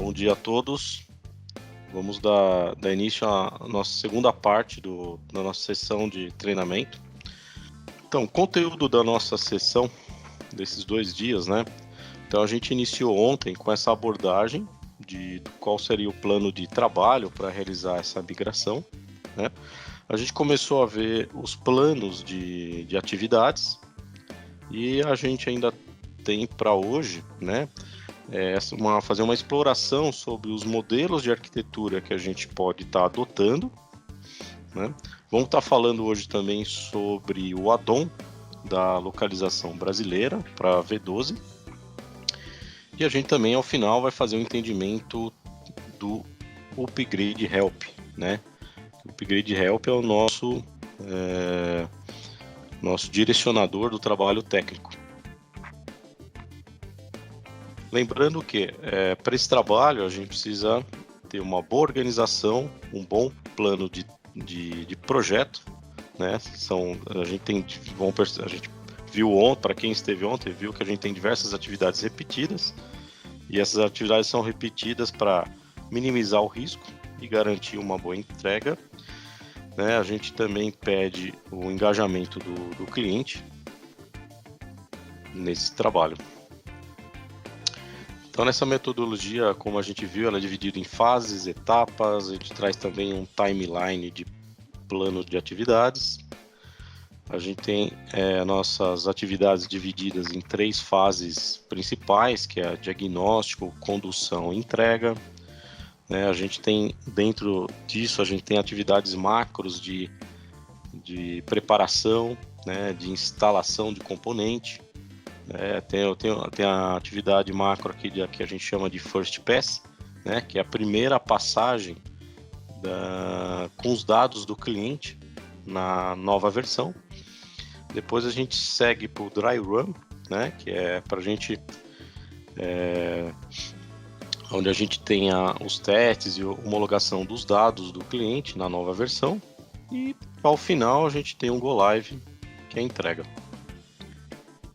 Bom dia a todos. Vamos dar início à nossa segunda parte da nossa sessão de treinamento. Então, conteúdo da nossa sessão desses 2 dias, né? Então, a gente iniciou ontem com essa abordagem de qual seria o plano de trabalho para realizar essa migração, né? A gente começou a ver os planos de atividades e a gente ainda tem para hoje, né? Fazer uma exploração sobre os modelos de arquitetura que a gente pode estar adotando, né? Vamos estar falando hoje também sobre o add-on da localização brasileira para V12. E a gente também, ao final, vai fazer um entendimento do Upgrade Help, né? O Upgrade Help é o nosso direcionador do trabalho técnico. Lembrando que para esse trabalho a gente precisa ter uma boa organização, um bom plano de projeto, né? A gente viu ontem, para quem esteve ontem, viu que a gente tem diversas atividades repetidas e essas atividades são repetidas para minimizar o risco e garantir uma boa entrega, né? A gente também pede o engajamento do cliente nesse trabalho. Então, nessa metodologia, como a gente viu, ela é dividida em fases, etapas, a gente traz também um timeline de plano de atividades. A gente tem nossas atividades divididas em 3 fases principais, que é a diagnóstico, condução e entrega. Né? A gente tem, dentro disso, a gente tem atividades macros de preparação, né? De instalação de componente. Tem a atividade macro aqui que a gente chama de First Pass, né, que é a primeira passagem com os dados do cliente na nova versão. Depois a gente segue para o Dry Run, né, que é para a gente onde a gente tem os testes e homologação dos dados do cliente na nova versão. E ao final a gente tem um Go Live, que é a entrega.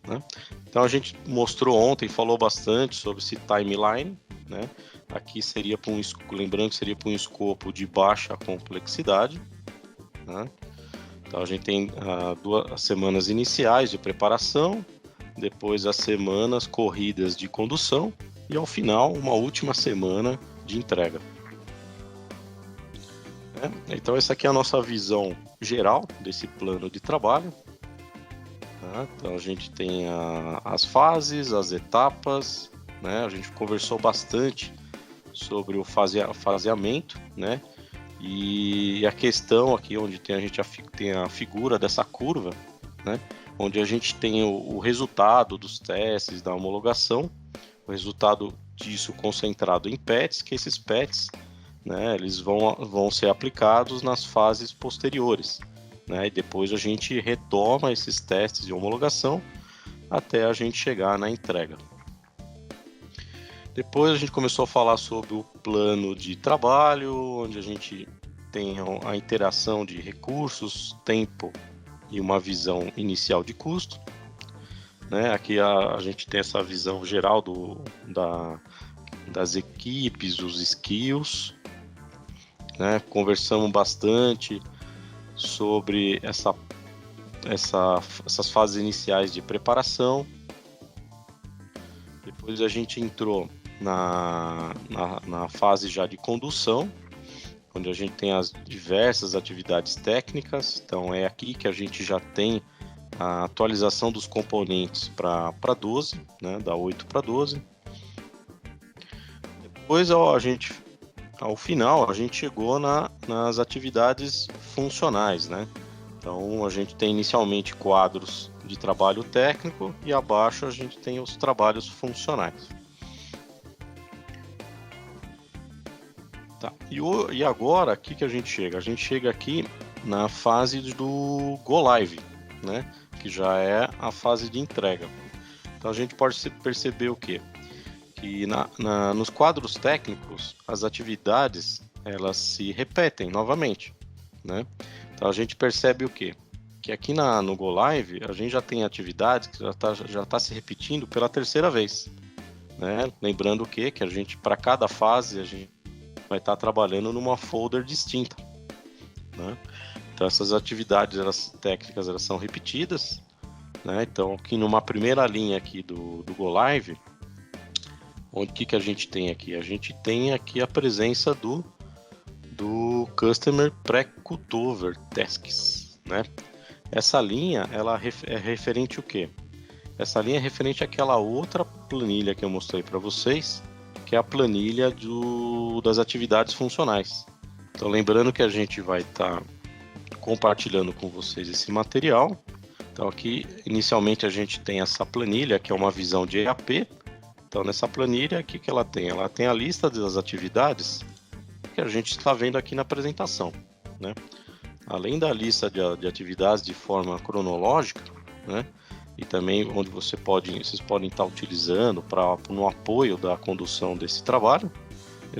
Né? Então a gente mostrou ontem, falou bastante sobre esse timeline, né? Aqui seria lembrando que seria para um escopo de baixa complexidade, né? Então a gente tem 2 semanas iniciais de preparação, depois as semanas corridas de condução e ao final uma última semana de entrega. Então essa aqui é a nossa visão geral desse plano de trabalho. Então a gente tem as fases, as etapas, né? A gente conversou bastante sobre o faseamento, né? E a questão aqui onde a gente tem a figura dessa curva, né? Onde a gente tem o resultado dos testes, da homologação, o resultado disso concentrado em PETs, que esses PETs, né, eles vão ser aplicados nas fases posteriores. Né, e depois a gente retoma esses testes de homologação até a gente chegar na entrega. Depois a gente começou a falar sobre o plano de trabalho, onde a gente tem a interação de recursos, tempo e uma visão inicial de custo. Né, aqui a gente tem essa visão geral das equipes, os skills. Né, conversamos bastante sobre essas fases iniciais de preparação. Depois a gente entrou na fase já de condução, onde a gente tem as diversas atividades técnicas. Então é aqui que a gente já tem a atualização dos componentes para 12, né, da 8 para 12. Depois ao final a gente chegou nas atividades funcionais, né? Então a gente tem inicialmente quadros de trabalho técnico e abaixo a gente tem os trabalhos funcionais. Tá. E agora aqui que a gente chega? A gente chega aqui na fase do Go Live, né? Que já é a fase de entrega. Então a gente pode perceber o quê? Que nos quadros técnicos as atividades elas se repetem novamente, né? Então a gente percebe o quê? Que aqui no Go Live a gente já tem atividades que já tá se repetindo pela 3ª vez, né? Lembrando que a gente, para cada fase, a gente vai estar trabalhando numa folder distinta, né? Então essas atividades técnicas elas são repetidas, né? Então aqui numa primeira linha aqui do Go Live, onde que a gente tem aqui? A gente tem aqui a presença do Customer Pre-Cutover Tasks, né? Essa linha ela é referente ao quê? Essa linha é referente àquela outra planilha que eu mostrei para vocês, que é a planilha das atividades funcionais. Então, lembrando que a gente vai estar compartilhando com vocês esse material. Então, aqui, inicialmente, a gente tem essa planilha, que é uma visão de EAP. Então, nessa planilha, o que ela tem? Ela tem a lista das atividades que a gente está vendo aqui na apresentação, né? Além da lista de atividades de forma cronológica, né? E também onde vocês podem estar utilizando no apoio da condução desse trabalho,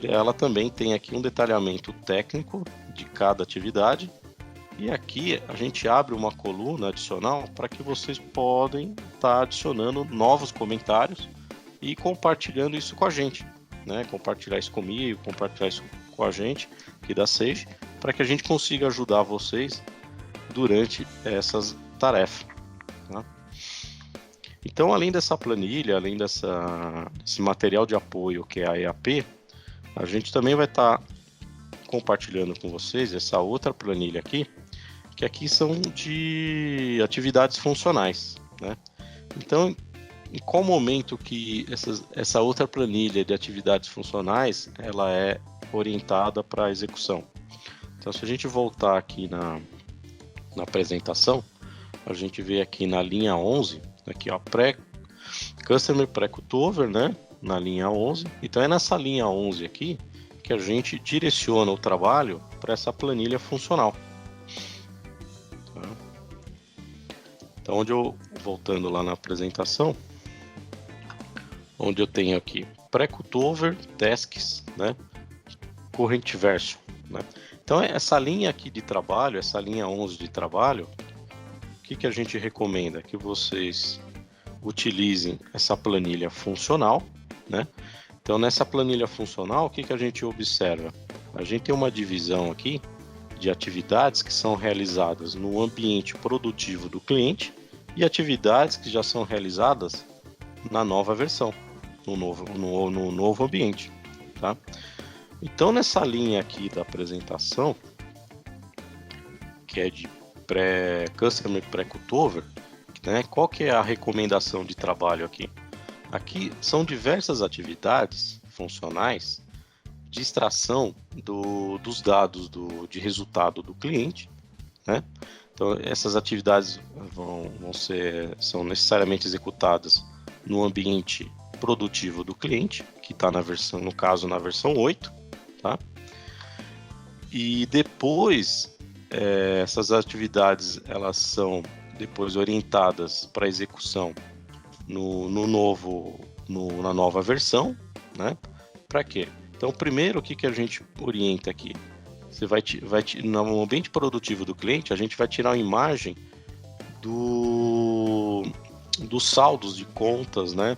ela também tem aqui um detalhamento técnico de cada atividade, e aqui a gente abre uma coluna adicional para que vocês podem estar adicionando novos comentários e compartilhando isso com a gente, né? Compartilhar isso comigo, compartilhar isso com a gente aqui da Sage, para que a gente consiga ajudar vocês durante essas tarefas, tá? Então, além dessa planilha, além desse material de apoio que é a EAP, a gente também vai estar compartilhando com vocês essa outra planilha aqui, que aqui são de atividades funcionais, né? Então, em qual momento que essa outra planilha de atividades funcionais ela é orientada para a execução? Então, se a gente voltar aqui na apresentação, a gente vê aqui na linha 11, aqui ó, Customer Pre-Cutover, né? Na linha 11. Então é nessa linha 11 aqui que a gente direciona o trabalho para essa planilha funcional. Tá? Então, voltando lá na apresentação, onde eu tenho aqui Pre-Cutover Tasks, né? Current Version, né? Então essa linha aqui de trabalho, essa linha 11 de trabalho, o que a gente recomenda? Que vocês utilizem essa planilha funcional, né? Então, nessa planilha funcional, o que a gente observa? A gente tem uma divisão aqui de atividades que são realizadas no ambiente produtivo do cliente e atividades que já são realizadas na nova versão, no novo ambiente, tá? Então, nessa linha aqui da apresentação, que é de Customer Pre-Cutover, né? Qual que é a recomendação de trabalho aqui? Aqui são diversas atividades funcionais de extração dos dados de resultado do cliente, né? Então, essas atividades são necessariamente executadas no ambiente produtivo do cliente, que está no caso, na versão 8, tá? E depois, essas atividades, elas são depois orientadas para execução na nova versão, né? Para quê? Então, primeiro, o que a gente orienta aqui? Você no ambiente produtivo do cliente, a gente vai tirar uma imagem dos saldos de contas, né?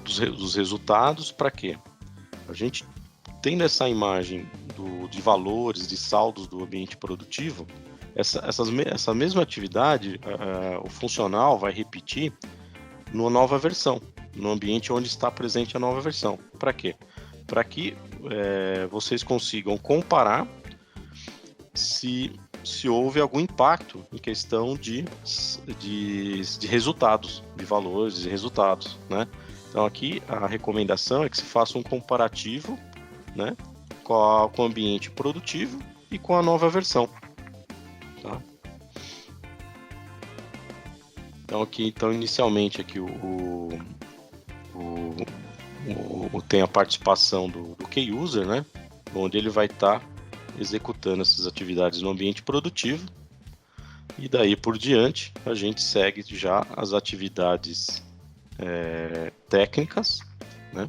Dos resultados, para quê? A gente tendo essa imagem de valores, de saldos do ambiente produtivo, essa mesma atividade, o funcional vai repetir numa nova versão, no ambiente onde está presente a nova versão. Para quê? Para que vocês consigam comparar se houve algum impacto em questão de resultados, de valores e resultados, né? Então aqui a recomendação é que se faça um comparativo, né, com o ambiente produtivo e com a nova versão. Tá? Então, inicialmente aqui tem a participação do Key User, né, onde ele vai estar executando essas atividades no ambiente produtivo, e daí por diante a gente segue já as atividades técnicas, né?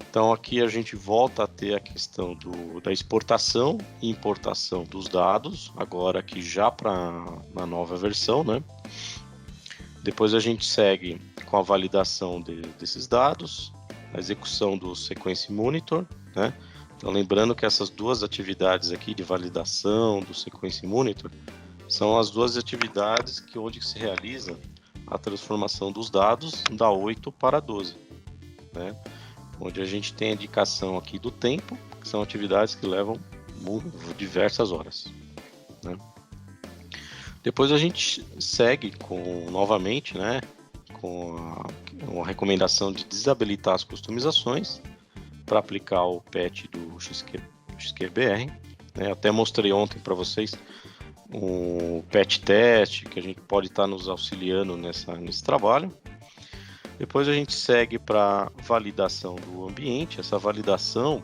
Então aqui a gente volta a ter a questão da exportação e importação dos dados, agora aqui já na nova versão, né? Depois a gente segue com a validação desses dados, a execução do Sequence Monitor, né? Então, lembrando que essas duas atividades aqui de validação do Sequence Monitor são as duas atividades onde se realiza a transformação dos dados da 8 para 12, né? Onde a gente tem a indicação aqui do tempo, que são atividades que levam diversas horas, né? Depois a gente segue novamente, né, com a recomendação de desabilitar as customizações para aplicar o patch do XQBR, né? Até mostrei ontem para vocês um patch test que a gente pode estar nos auxiliando nesse trabalho. Depois a gente segue para validação do ambiente. Essa validação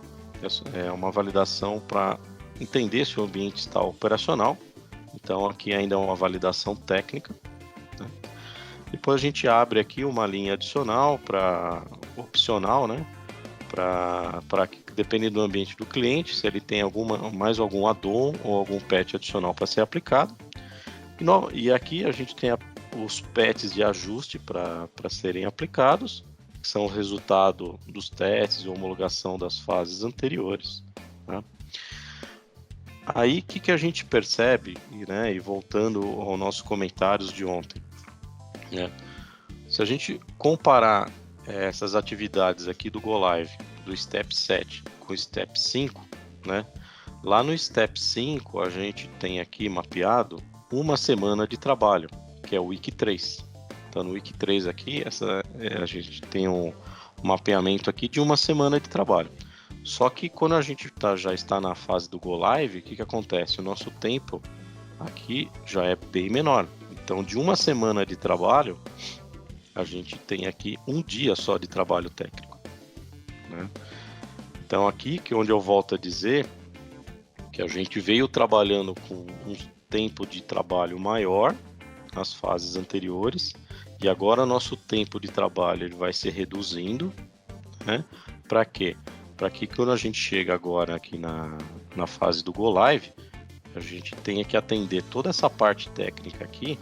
é uma validação para entender se o ambiente está operacional. Então aqui ainda é uma validação técnica, né? Depois a gente abre aqui uma linha adicional opcional, né? Para que, dependendo do ambiente do cliente, se ele tem mais algum add-on ou algum patch adicional para ser aplicado. E aqui a gente tem os patches de ajuste para serem aplicados, que são o resultado dos testes e homologação das fases anteriores, né? Aí o que a gente percebe, né, e voltando aos nossos comentários de ontem, né, se a gente comparar essas atividades aqui do Go Live, do Step 7 com o Step 5, né, lá no Step 5 a gente tem aqui mapeado uma semana de trabalho, que é o Week 3. Então no Week 3 aqui, a gente tem um mapeamento aqui de uma semana de trabalho. Só que quando a gente já está na fase do Go Live, o que acontece? O nosso tempo aqui já é bem menor. Então, de uma semana de trabalho, a gente tem aqui um dia só de trabalho técnico, né? Então, aqui onde eu volto a dizer que a gente veio trabalhando com um tempo de trabalho maior nas fases anteriores, e agora nosso tempo de trabalho ele vai se reduzindo, né? Para quê? Para que quando a gente chega agora aqui na fase do Go Live, a gente tenha que atender toda essa parte técnica aqui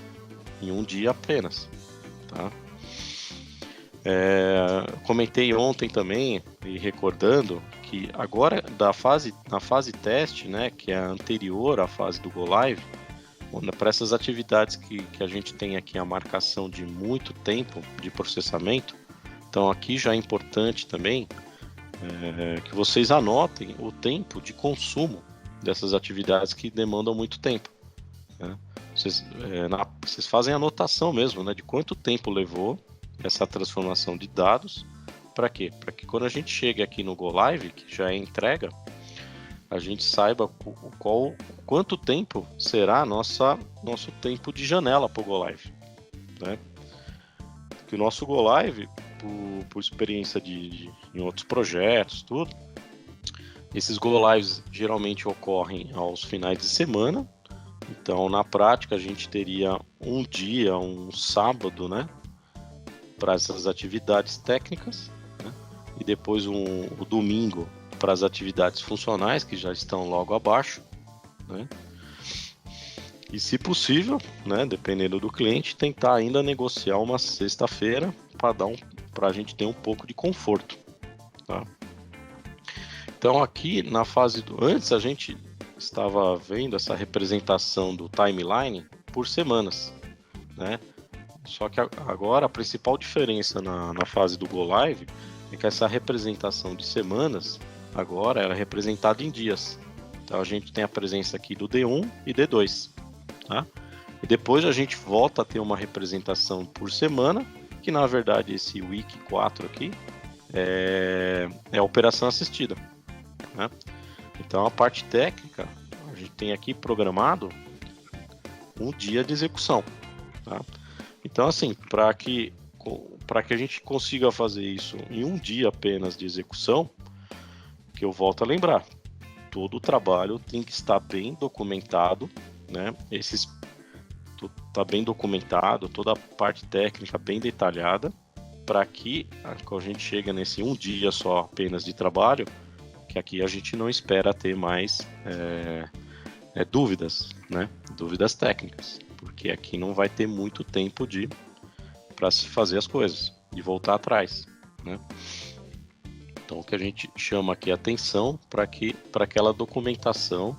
em um dia apenas, tá? Comentei ontem também, e recordando, que agora na fase teste, né, que é a anterior à fase do Go Live, para essas atividades que a gente tem aqui a marcação de muito tempo de processamento, então aqui já é importante também que vocês anotem o tempo de consumo dessas atividades que demandam muito tempo, né? Vocês fazem anotação mesmo, né, de quanto tempo levou essa transformação de dados. Para quê? Para que quando a gente chega aqui no Go Live, que já é entrega, a gente saiba quanto tempo será nosso tempo de janela para o Go Live, né? Que o nosso Go Live, por experiência em outros projetos, tudo, esses Go Lives geralmente ocorrem aos finais de semana. Então, na prática, a gente teria um dia, um sábado, né, para essas atividades técnicas, né, e depois o domingo para as atividades funcionais, que já estão logo abaixo, né. E, se possível, né, dependendo do cliente, tentar ainda negociar uma sexta-feira para a gente ter um pouco de conforto, tá? Então, aqui na fase antes a gente estava vendo essa representação do timeline por semanas, né? Só que agora a principal diferença na fase do Go Live é que essa representação de semanas agora ela é representada em dias. Então a gente tem a presença aqui do D1 e D2, tá? E depois a gente volta a ter uma representação por semana, que na verdade esse Week 4 aqui é a operação assistida, né? Então a parte técnica a gente tem aqui programado um dia de execução, tá? Então, assim, para que a gente consiga fazer isso em um dia apenas de execução, que eu volto a lembrar, todo o trabalho tem que estar bem documentado, né? Tá bem documentado, toda a parte técnica bem detalhada, para que quando a gente chega nesse um dia só apenas de trabalho, que aqui a gente não espera ter mais dúvidas, né? Dúvidas técnicas, porque aqui não vai ter muito tempo para se fazer as coisas e voltar atrás, né? Então, o que a gente chama aqui atenção para aquela documentação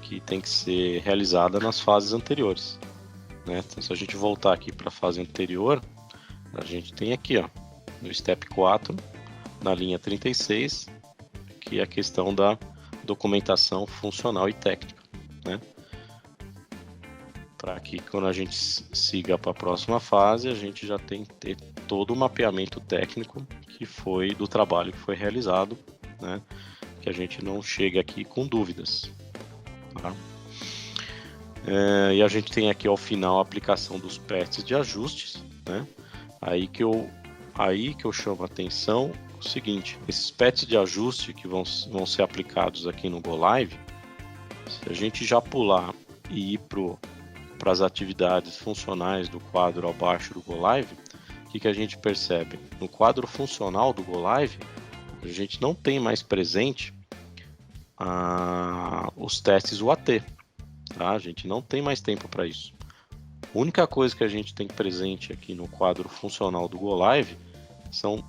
que tem que ser realizada nas fases anteriores, né? Então, se a gente voltar aqui para a fase anterior, a gente tem aqui, ó, no step 4, na linha 36, que é a questão da documentação funcional e técnica, né? Para que quando a gente siga para a próxima fase, a gente já tem que ter todo o mapeamento técnico que foi do trabalho que foi realizado, né? Que a gente não chega aqui com dúvidas, tá? E a gente tem aqui ao final a aplicação dos patches de ajustes, né? Aí que eu chamo a atenção o seguinte: esses patches de ajuste que vão ser aplicados aqui no Go Live, se a gente já pular e ir para as atividades funcionais do quadro abaixo do Go Live, o que a gente percebe? No quadro funcional do Go Live, a gente não tem mais presente os testes UAT, tá? A gente não tem mais tempo para isso. A única coisa que a gente tem presente aqui no quadro funcional do Go Live são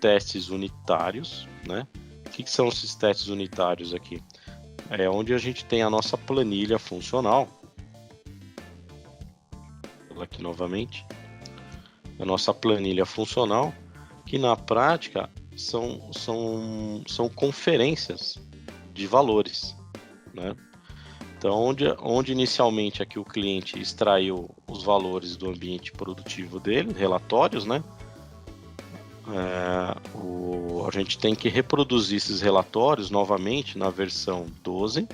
testes unitários, né? O que são esses testes unitários aqui? É onde a gente tem a nossa planilha funcional. Aqui novamente, a nossa planilha funcional, que na prática são conferências de valores, né? Então, onde inicialmente aqui o cliente extraiu os valores do ambiente produtivo dele, relatórios, né? A gente tem que reproduzir esses relatórios novamente na versão 12,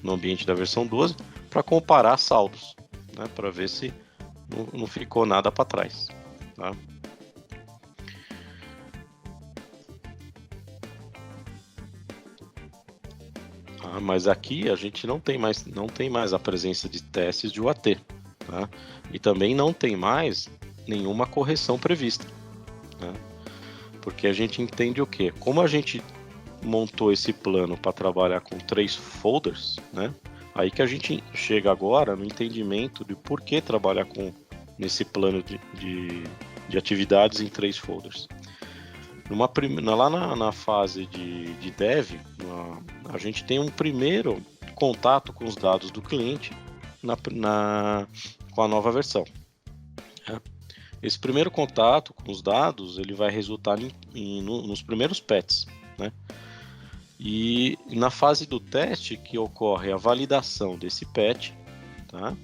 no ambiente da versão 12, para comparar saldos, né? Para ver se não ficou nada para trás, tá? Mas aqui a gente não tem mais a presença de testes de UAT, tá? E também não tem mais nenhuma correção prevista, né? Porque a gente entende o quê? Como a gente montou esse plano para trabalhar com 3 folders, né? Aí que a gente chega agora no entendimento de por que trabalhar nesse plano de atividades em 3 folders. Lá na fase de dev, a gente tem um primeiro contato com os dados do cliente com a nova versão, né? Esse primeiro contato com os dados ele vai resultar nos primeiros patches, né? E na fase do teste que ocorre a validação desse patch, tá?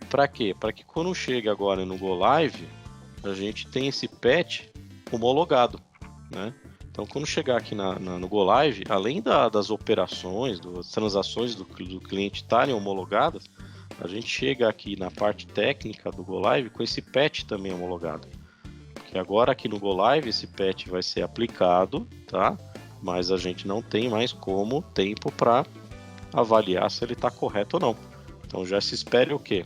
Para quê? Para que quando chega agora no Go Live, a gente tem esse patch homologado, né? Então, quando chegar aqui no Go Live, além das operações, das transações do cliente estarem homologadas, a gente chega aqui na parte técnica do Go Live com esse patch também homologado. Porque agora aqui no Go Live esse patch vai ser aplicado, tá? Mas a gente não tem mais tempo para avaliar se ele está correto ou não. Então já se espera o quê?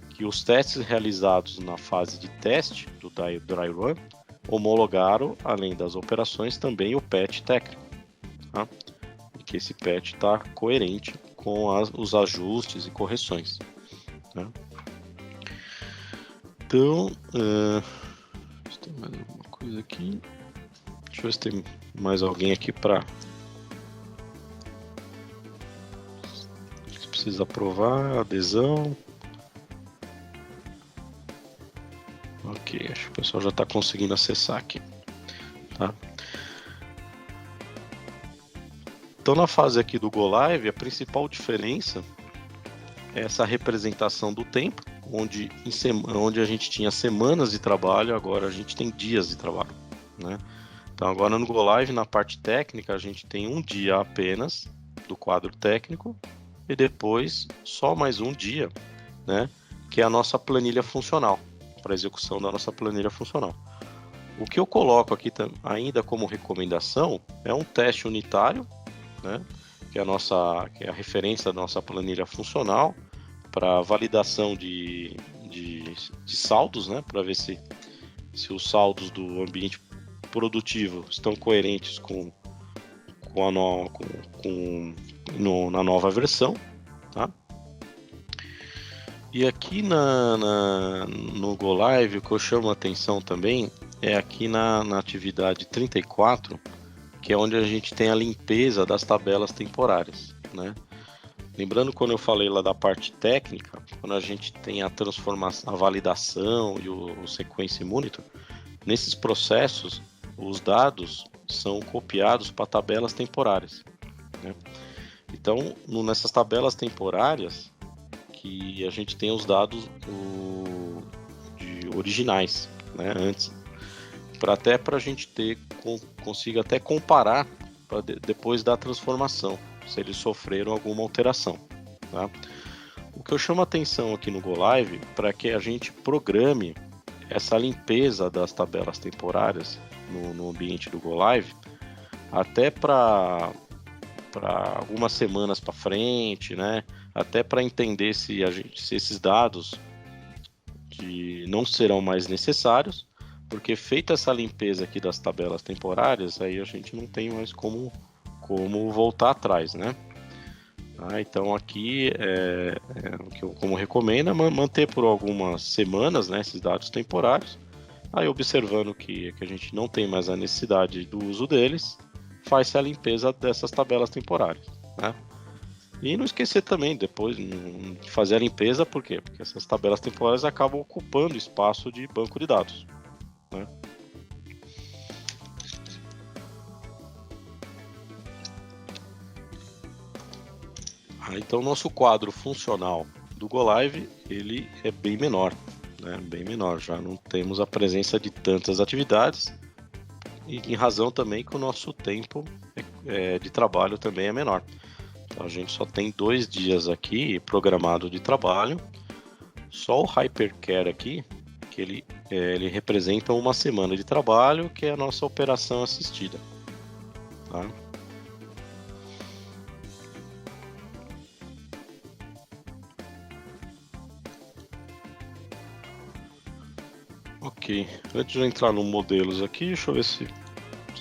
Que os testes realizados na fase de teste do Dry Run homologaram, além das operações, também o patch técnico, tá? E que esse patch está coerente com os ajustes e correções, tá? Então, tem mais alguma coisa aqui? Deixa eu ver se tem mais alguém aqui para... Precisa aprovar, adesão. Ok, acho que o pessoal já está conseguindo acessar aqui, tá? Então, na fase aqui do Go Live, a principal diferença é essa representação do tempo, onde a gente tinha semanas de trabalho, agora a gente tem dias de trabalho, né? Então, agora no Go Live, na parte técnica, a gente tem um dia apenas do quadro técnico e depois só mais um dia, né? Que é a nossa planilha funcional, para execução da nossa planilha funcional. O que eu coloco aqui ainda como recomendação é um teste unitário, né? Que é a referência da nossa planilha funcional para validação de saldos, né? Para ver se os saldos do ambiente produtivo estão coerentes na nova versão, tá? E aqui no Go Live, o que eu chamo a atenção também é aqui na atividade 34, que é onde a gente tem a limpeza das tabelas temporárias, né? Lembrando quando eu falei lá da parte técnica, quando a gente tem a transformação, a validação e o sequence monitor, nesses processos, os dados são copiados para tabelas temporárias, né? Então, nessas tabelas temporárias, que a gente tem os dados originais, né, antes, até para a gente consiga até comparar depois da transformação, se eles sofreram alguma alteração, tá? O que eu chamo a atenção aqui no Go Live para que a gente programe essa limpeza das tabelas temporárias no ambiente do Go Live, até para algumas semanas para frente, né? Até para entender se esses dados não serão mais necessários, porque feita essa limpeza aqui das tabelas temporárias, aí a gente não tem mais como voltar atrás, né? Então aqui o que eu como recomendo é manter por algumas semanas, né, esses dados temporários, aí observando que a gente não tem mais a necessidade do uso deles, faz-se a limpeza dessas tabelas temporárias, né? E não esquecer também depois de fazer a limpeza, por quê? Porque essas tabelas temporárias acabam ocupando espaço de banco de dados, né? Então o nosso quadro funcional do Go Live, ele é bem menor, né? Bem menor, já não temos a presença de tantas atividades, e em razão também que o nosso tempo de trabalho também é menor. Então a gente só tem 2 dias aqui programado de trabalho, só o Hypercare aqui, que ele representa uma semana de trabalho, que é a nossa operação assistida, tá? Ok, antes de eu entrar no modelos aqui, deixa eu ver se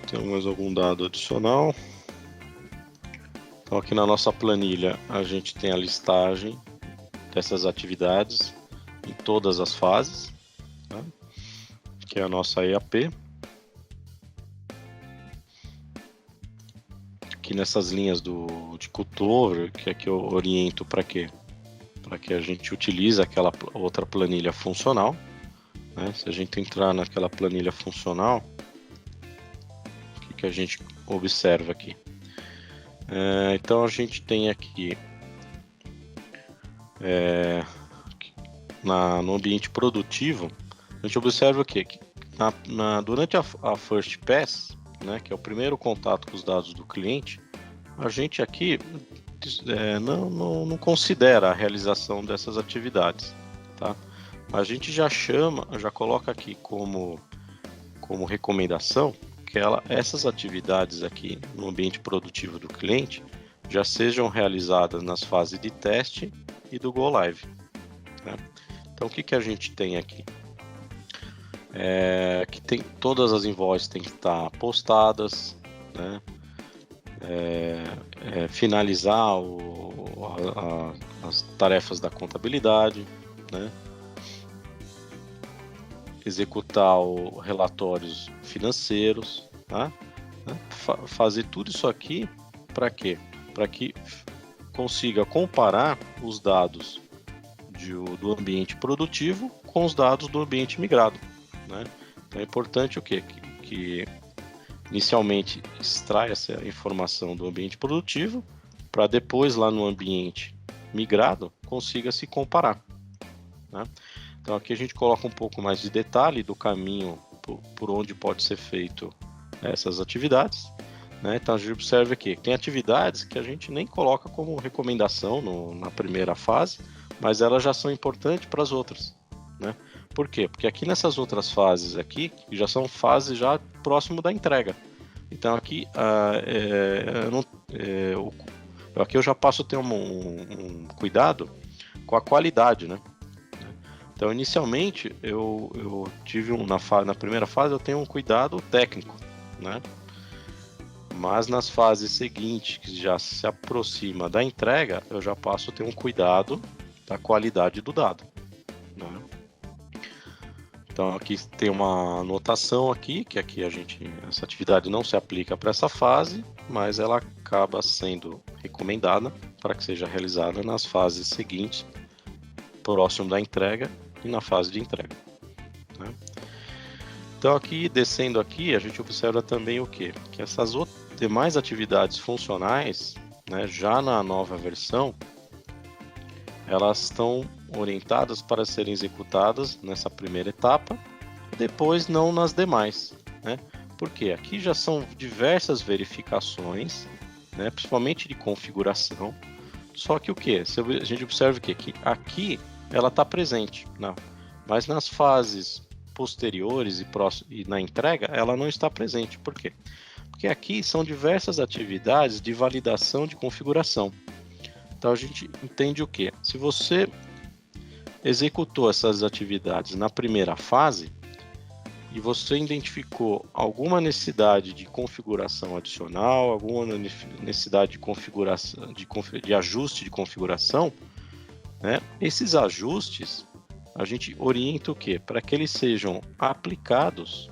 tem mais algum dado adicional. Então aqui na nossa planilha a gente tem a listagem dessas atividades em todas as fases, tá? Que é a nossa EAP. Aqui nessas linhas de cutover, que aqui eu oriento para quê? Para que a gente utilize aquela outra planilha funcional, né? Se a gente entrar naquela planilha funcional, o que a gente observa aqui? Então a gente tem aqui no ambiente produtivo, a gente observa que durante a First Pass, né, que é o primeiro contato com os dados do cliente, a gente aqui não considera a realização dessas atividades, tá? A gente já coloca aqui como recomendação que essas atividades aqui no ambiente produtivo do cliente já sejam realizadas nas fases de teste e do Go Live, né? Então o que a gente tem aqui? Que todas as invoices têm que estar postadas, né? Finalizar as tarefas da contabilidade, né? Executar relatórios financeiros, tá? Fazer tudo isso aqui para quê? Para que consiga comparar os dados do ambiente produtivo com os dados do ambiente migrado, né? Então é importante o quê? Que inicialmente extrai essa informação do ambiente produtivo para depois lá no ambiente migrado consiga se comparar, né? Então aqui a gente coloca um pouco mais de detalhe do caminho por onde pode ser feito essas atividades, né? Então a gente observa aqui que tem atividades que a gente nem coloca como recomendação na primeira fase, mas elas já são importantes para as outras, né? Por quê? Porque aqui nessas outras fases aqui, já são fases já próximo da entrega. Então aqui, aqui eu já passo a ter um cuidado com a qualidade, né? Então inicialmente eu tive na primeira fase eu tenho um cuidado técnico, né? Mas nas fases seguintes, que já se aproxima da entrega, eu já passo a ter um cuidado da qualidade do dado, né? Então aqui tem uma anotação aqui, que aqui essa atividade não se aplica para essa fase, mas ela acaba sendo recomendada para que seja realizada nas fases seguintes, próximo da entrega e na fase de entrega, né? Então aqui, descendo aqui, a gente observa também o quê? Que essas demais atividades funcionais, né, já na nova versão, elas estão orientadas para serem executadas nessa primeira etapa, depois não nas demais, né? Porque aqui já são diversas verificações, né, principalmente de configuração, só que o que? A gente observa o quê? Que aqui ela está presente, não, mas nas fases posteriores e na entrega ela não está presente. Por quê? Porque aqui são diversas atividades de validação de configuração. Então a gente entende o quê? Se você executou essas atividades na primeira fase e você identificou alguma necessidade de configuração adicional, alguma necessidade de configuração, de ajuste de configuração, né? Esses ajustes a gente orienta o quê? Para que eles sejam aplicados,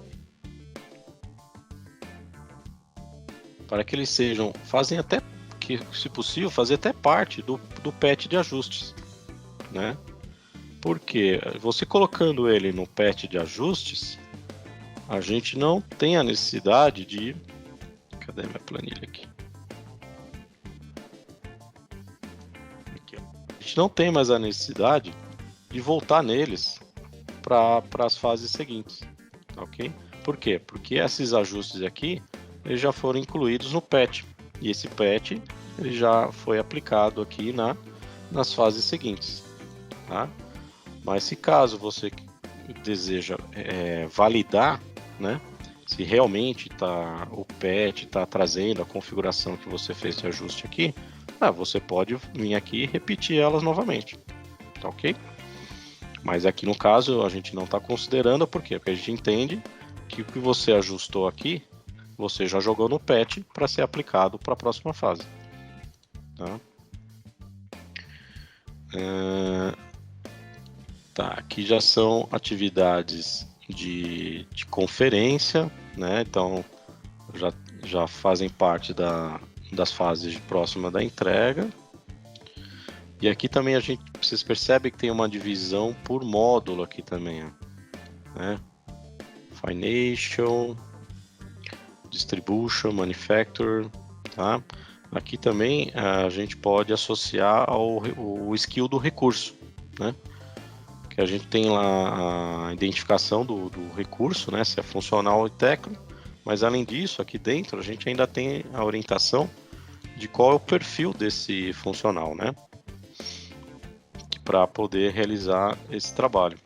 para que eles fazem até, que, se possível, fazer até parte do patch de ajustes, né? Porque você colocando ele no patch de ajustes, a gente não tem a necessidade de... Cadê minha planilha aqui? Aqui, ó. A gente não tem mais a necessidade de voltar neles para as fases seguintes, ok? Por quê? Porque esses ajustes aqui eles já foram incluídos no patch, e esse patch ele já foi aplicado aqui nas fases seguintes, tá? Mas se caso você deseja validar, né, se realmente o patch está trazendo a configuração que você fez de ajuste aqui, você pode vir aqui e repetir elas novamente, tá ok? Mas aqui no caso a gente não está considerando, por quê? Porque a gente entende que o que você ajustou aqui, você já jogou no patch para ser aplicado para a próxima fase, tá? Aqui já são atividades de conferência, né? Então já fazem parte das fases próxima da entrega. E aqui também vocês percebem que tem uma divisão por módulo aqui também, né? Financial, Distribution, Manufacture, tá? Aqui também a gente pode associar o skill do recurso, né? Que a gente tem lá a identificação do recurso, né? Se é funcional ou técnico, mas além disso, aqui dentro a gente ainda tem a orientação de qual é o perfil desse funcional, né? Para poder realizar esse trabalho.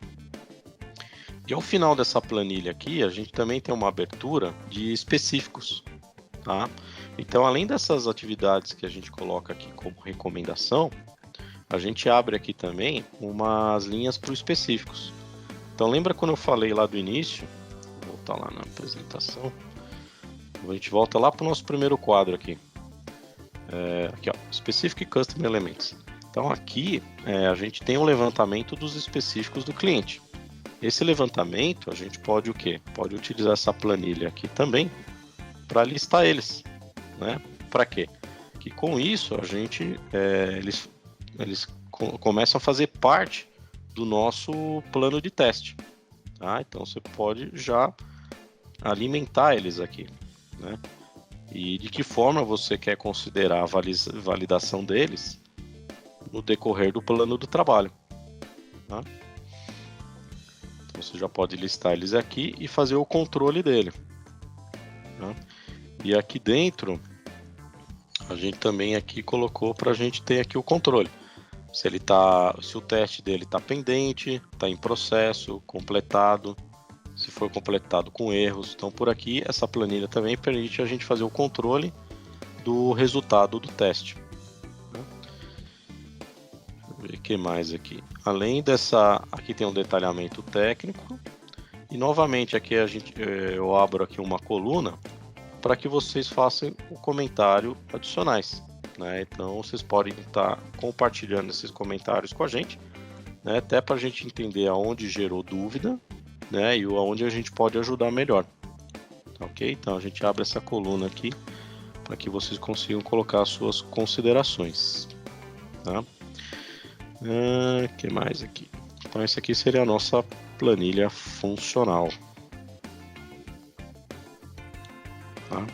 E ao final dessa planilha aqui, a gente também tem uma abertura de específicos, tá? Então, além dessas atividades que a gente coloca aqui como recomendação, a gente abre aqui também umas linhas para os específicos. Então, lembra quando eu falei lá do início? Vou voltar lá na apresentação. A gente volta lá para o nosso primeiro quadro aqui. Aqui, ó, Specific Custom Elements. Então aqui a gente tem um levantamento dos específicos do cliente. Esse levantamento a gente pode o quê? Pode utilizar essa planilha aqui também para listar eles, né? Para quê? Que com isso a gente eles começam a fazer parte do nosso plano de teste, tá? Então você pode já alimentar eles aqui, né? E de que forma você quer considerar a validação deles no decorrer do plano do trabalho, tá? Então você já pode listar eles aqui e fazer o controle dele, tá? E aqui dentro a gente também aqui colocou para a gente ter aqui o controle, se o teste dele está pendente, está em processo, completado, se for completado com erros. Então por aqui essa planilha também permite a gente fazer o controle do resultado do teste. O que mais aqui? Além aqui tem um detalhamento técnico e novamente aqui eu abro aqui uma coluna para que vocês façam o comentário adicionais, né? Então vocês podem estar compartilhando esses comentários com a gente, né? Até para a gente entender aonde gerou dúvida, né? E aonde a gente pode ajudar melhor. Ok? Então a gente abre essa coluna aqui para que vocês consigam colocar as suas considerações. Tá? Que mais aqui? Então essa aqui seria a nossa planilha funcional. Tá?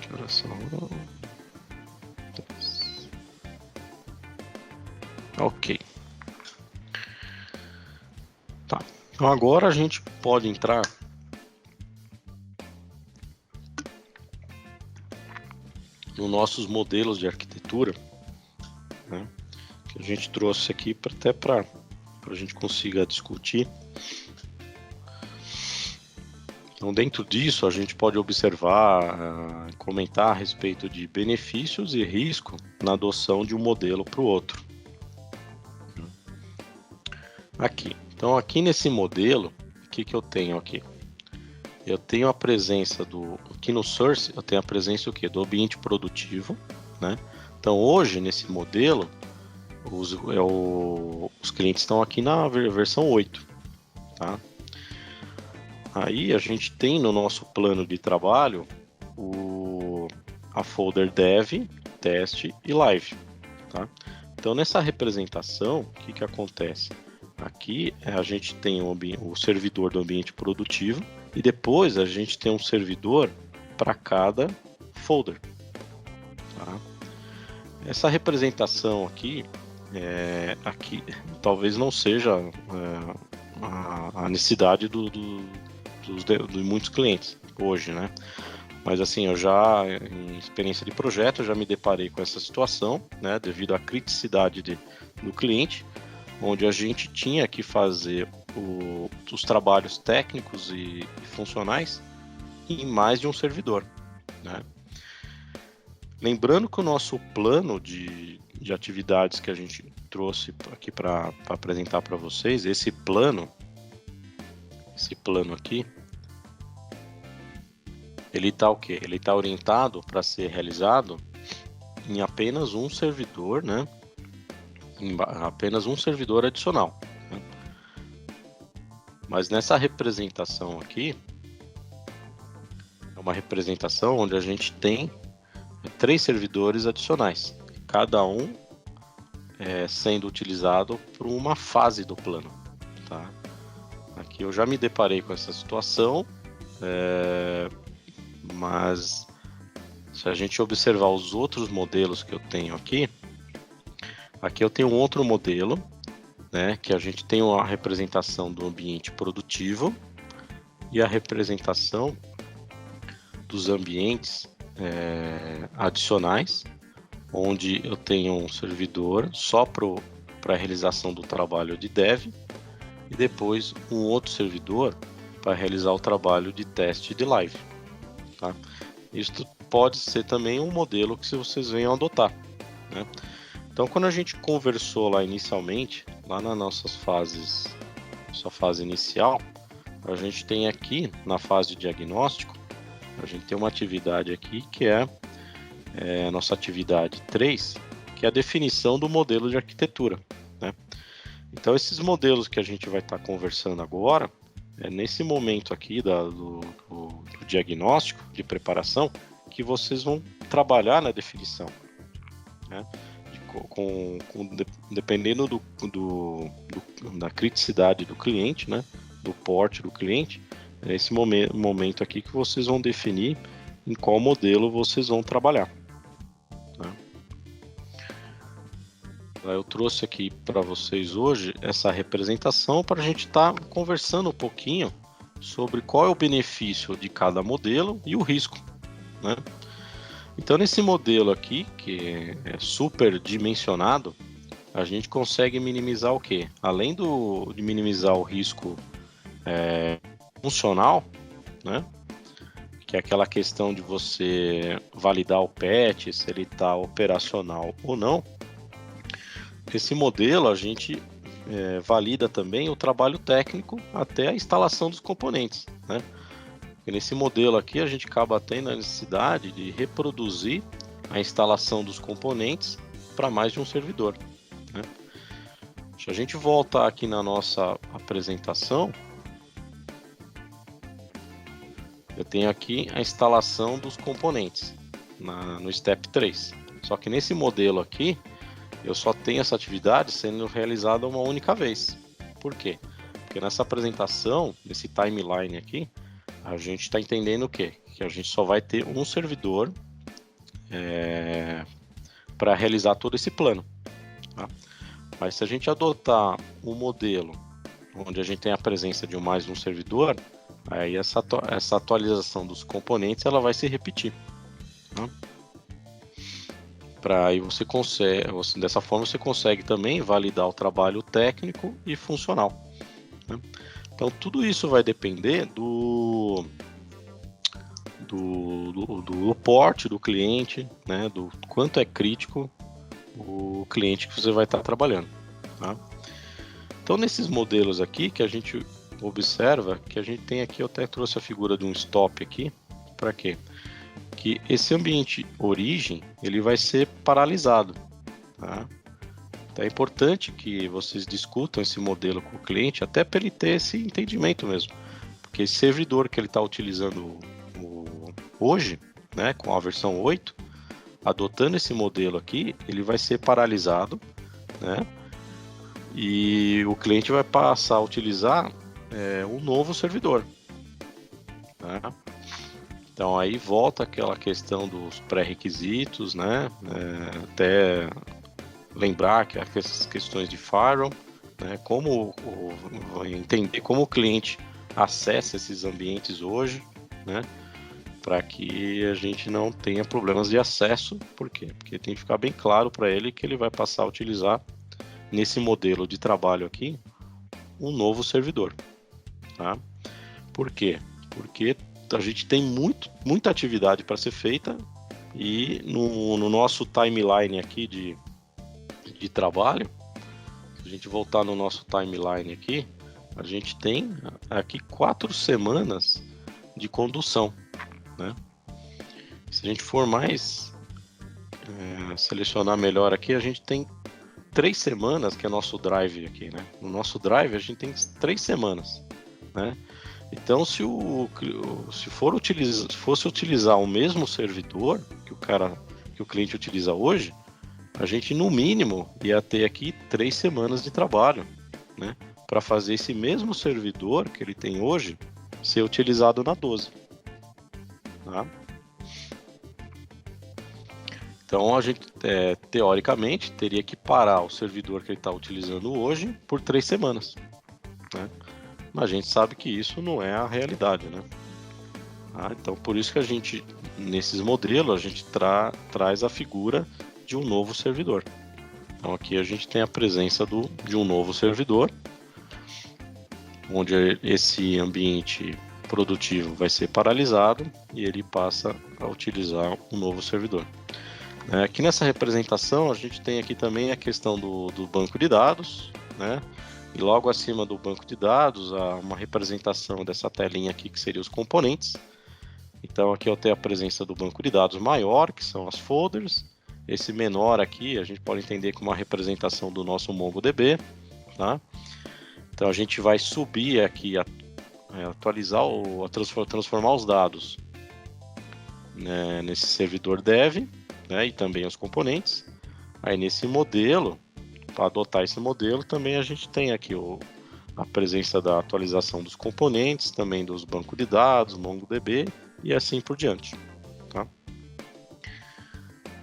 Que horas são? Ok. Tá. Então agora a gente pode entrar nos nossos modelos de arquitetura, né, que a gente trouxe aqui até para a gente consiga discutir. Então, dentro disso, a gente pode observar, comentar a respeito de benefícios e risco na adoção de um modelo para o outro. Aqui. Então, aqui nesse modelo, o que eu tenho aqui? Eu tenho a presença aqui no Source, eu tenho a presença do ambiente produtivo, né? Então hoje nesse modelo, os clientes estão aqui na versão 8, tá? Aí a gente tem no nosso plano de trabalho a folder dev, teste e live, tá? Então nessa representação, o que acontece? Aqui a gente tem o servidor do ambiente produtivo e depois a gente tem um servidor para cada folder. Tá? Essa representação aqui talvez não seja a necessidade de muitos clientes hoje, né? Mas assim, eu já, em experiência de projeto, eu já me deparei com essa situação, né? Devido à criticidade do cliente, onde a gente tinha que fazer os trabalhos técnicos e funcionais em mais de um servidor, né? Lembrando que o nosso plano de atividades que a gente trouxe aqui para apresentar para vocês, esse plano aqui, ele está o quê? Ele está orientado para ser realizado em apenas um servidor, né? Em apenas um servidor adicional, né? Mas nessa representação aqui, é uma representação onde a gente tem 3 servidores adicionais, cada um sendo utilizado por uma fase do plano, tá? Aqui eu já me deparei com essa situação, mas se a gente observar os outros modelos que eu tenho aqui eu tenho um outro modelo, né, que a gente tem a representação do ambiente produtivo e a representação dos ambientes adicionais, onde eu tenho um servidor só para a realização do trabalho de dev e depois um outro servidor para realizar o trabalho de teste de live, tá? Isso pode ser também um modelo que vocês venham adotar, né? Então, quando a gente conversou lá inicialmente, lá nas nossas fases, sua fase inicial, a gente tem aqui na fase de diagnóstico, a gente tem uma atividade aqui que é a nossa atividade 3, que é a definição do modelo de arquitetura, né? Então, esses modelos que a gente vai estar conversando agora, nesse momento aqui do diagnóstico, de preparação, que vocês vão trabalhar na definição, né? Dependendo da criticidade do cliente, né? Do porte do cliente, é esse momento aqui que vocês vão definir em qual modelo vocês vão trabalhar, né? Eu trouxe aqui para vocês hoje essa representação para a gente estar conversando um pouquinho sobre qual é o benefício de cada modelo e o risco, né? Então, nesse modelo aqui, que é super dimensionado, a gente consegue minimizar o quê? Além de minimizar o risco funcional, né? Que é aquela questão de você validar o patch, se ele está operacional ou não. Esse modelo a gente valida também o trabalho técnico até a instalação dos componentes, né? E nesse modelo aqui a gente acaba tendo a necessidade de reproduzir a instalação dos componentes para mais de um servidor, né? Se a gente voltar aqui na nossa apresentação, eu tenho aqui a instalação dos componentes no Step 3. Só que nesse modelo aqui, eu só tenho essa atividade sendo realizada uma única vez. Por quê? Porque nessa apresentação, nesse timeline aqui, a gente está entendendo o quê? Que a gente só vai ter um servidor para realizar todo esse plano, tá? Mas se a gente adotar um modelo onde a gente tem a presença de mais um servidor, aí essa atualização dos componentes ela vai se repetir, tá? Aí você consegue, dessa forma você consegue também validar o trabalho técnico e funcional, né? Então tudo isso vai depender do porte do cliente, né? Do quanto é crítico o cliente que você vai estar trabalhando, tá? Então nesses modelos aqui que a gente observa, que a gente tem aqui, eu até trouxe a figura de um stop aqui, para quê? Que esse ambiente origem ele vai ser paralisado, tá? Então é importante que vocês discutam esse modelo com o cliente, até para ele ter esse entendimento mesmo, porque esse servidor que ele está utilizando hoje, né, com a versão 8, adotando esse modelo aqui, ele vai ser paralisado, né, e o cliente vai passar a utilizar um novo servidor, tá? Então aí volta aquela questão dos pré-requisitos, né? Até lembrar que essas questões de firewall, né? Entender como o cliente acessa esses ambientes hoje, né? Para que a gente não tenha problemas de acesso. Por quê? Porque tem que ficar bem claro para ele que ele vai passar a utilizar nesse modelo de trabalho aqui um novo servidor, tá? Por quê? Porque a gente tem muita atividade para ser feita e no nosso timeline aqui de trabalho, se a gente voltar no nosso timeline aqui, a gente tem aqui 4 semanas de condução, né? Se a gente for mais selecionar melhor aqui, a gente tem 3 semanas, que é nosso drive aqui, né? No nosso drive a gente tem 3 semanas, né? Então, se fosse utilizar o mesmo servidor que o cliente utiliza hoje, a gente no mínimo ia ter aqui 3 semanas de trabalho, né, para fazer esse mesmo servidor que ele tem hoje ser utilizado na 12, tá? Então a gente teoricamente teria que parar o servidor que ele está utilizando hoje por 3 semanas, né? Mas a gente sabe que isso não é a realidade, né? Então por isso que a gente, nesses modelos, a gente traz a figura de um novo servidor. Então aqui a gente tem a presença de um novo servidor, onde esse ambiente produtivo vai ser paralisado e ele passa a utilizar um novo servidor. Aqui nessa representação a gente tem aqui também a questão do banco de dados, né? E logo acima do banco de dados há uma representação dessa telinha aqui que seriam os componentes. Então aqui eu tenho a presença do banco de dados maior, que são as folders. Esse menor aqui a gente pode entender como uma representação do nosso MongoDB, tá? Então a gente vai subir aqui, atualizar ou transformar os dados, né, nesse servidor dev, né, e também os componentes. Aí nesse modelo, para adotar esse modelo, também a gente tem aqui a presença da atualização dos componentes, também dos bancos de dados, MongoDB e assim por diante, tá?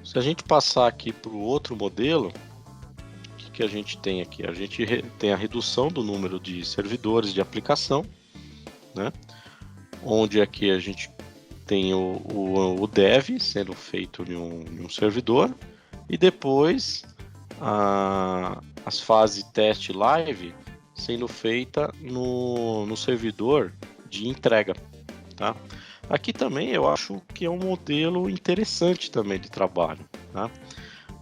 Se a gente passar aqui para o outro modelo, o que a gente tem aqui? A gente tem a redução do número de servidores de aplicação, né? Onde aqui a gente tem o dev sendo feito em um servidor e depois as fases teste live sendo feita no servidor de entrega, tá? Aqui também eu acho que é um modelo interessante também de trabalho, tá?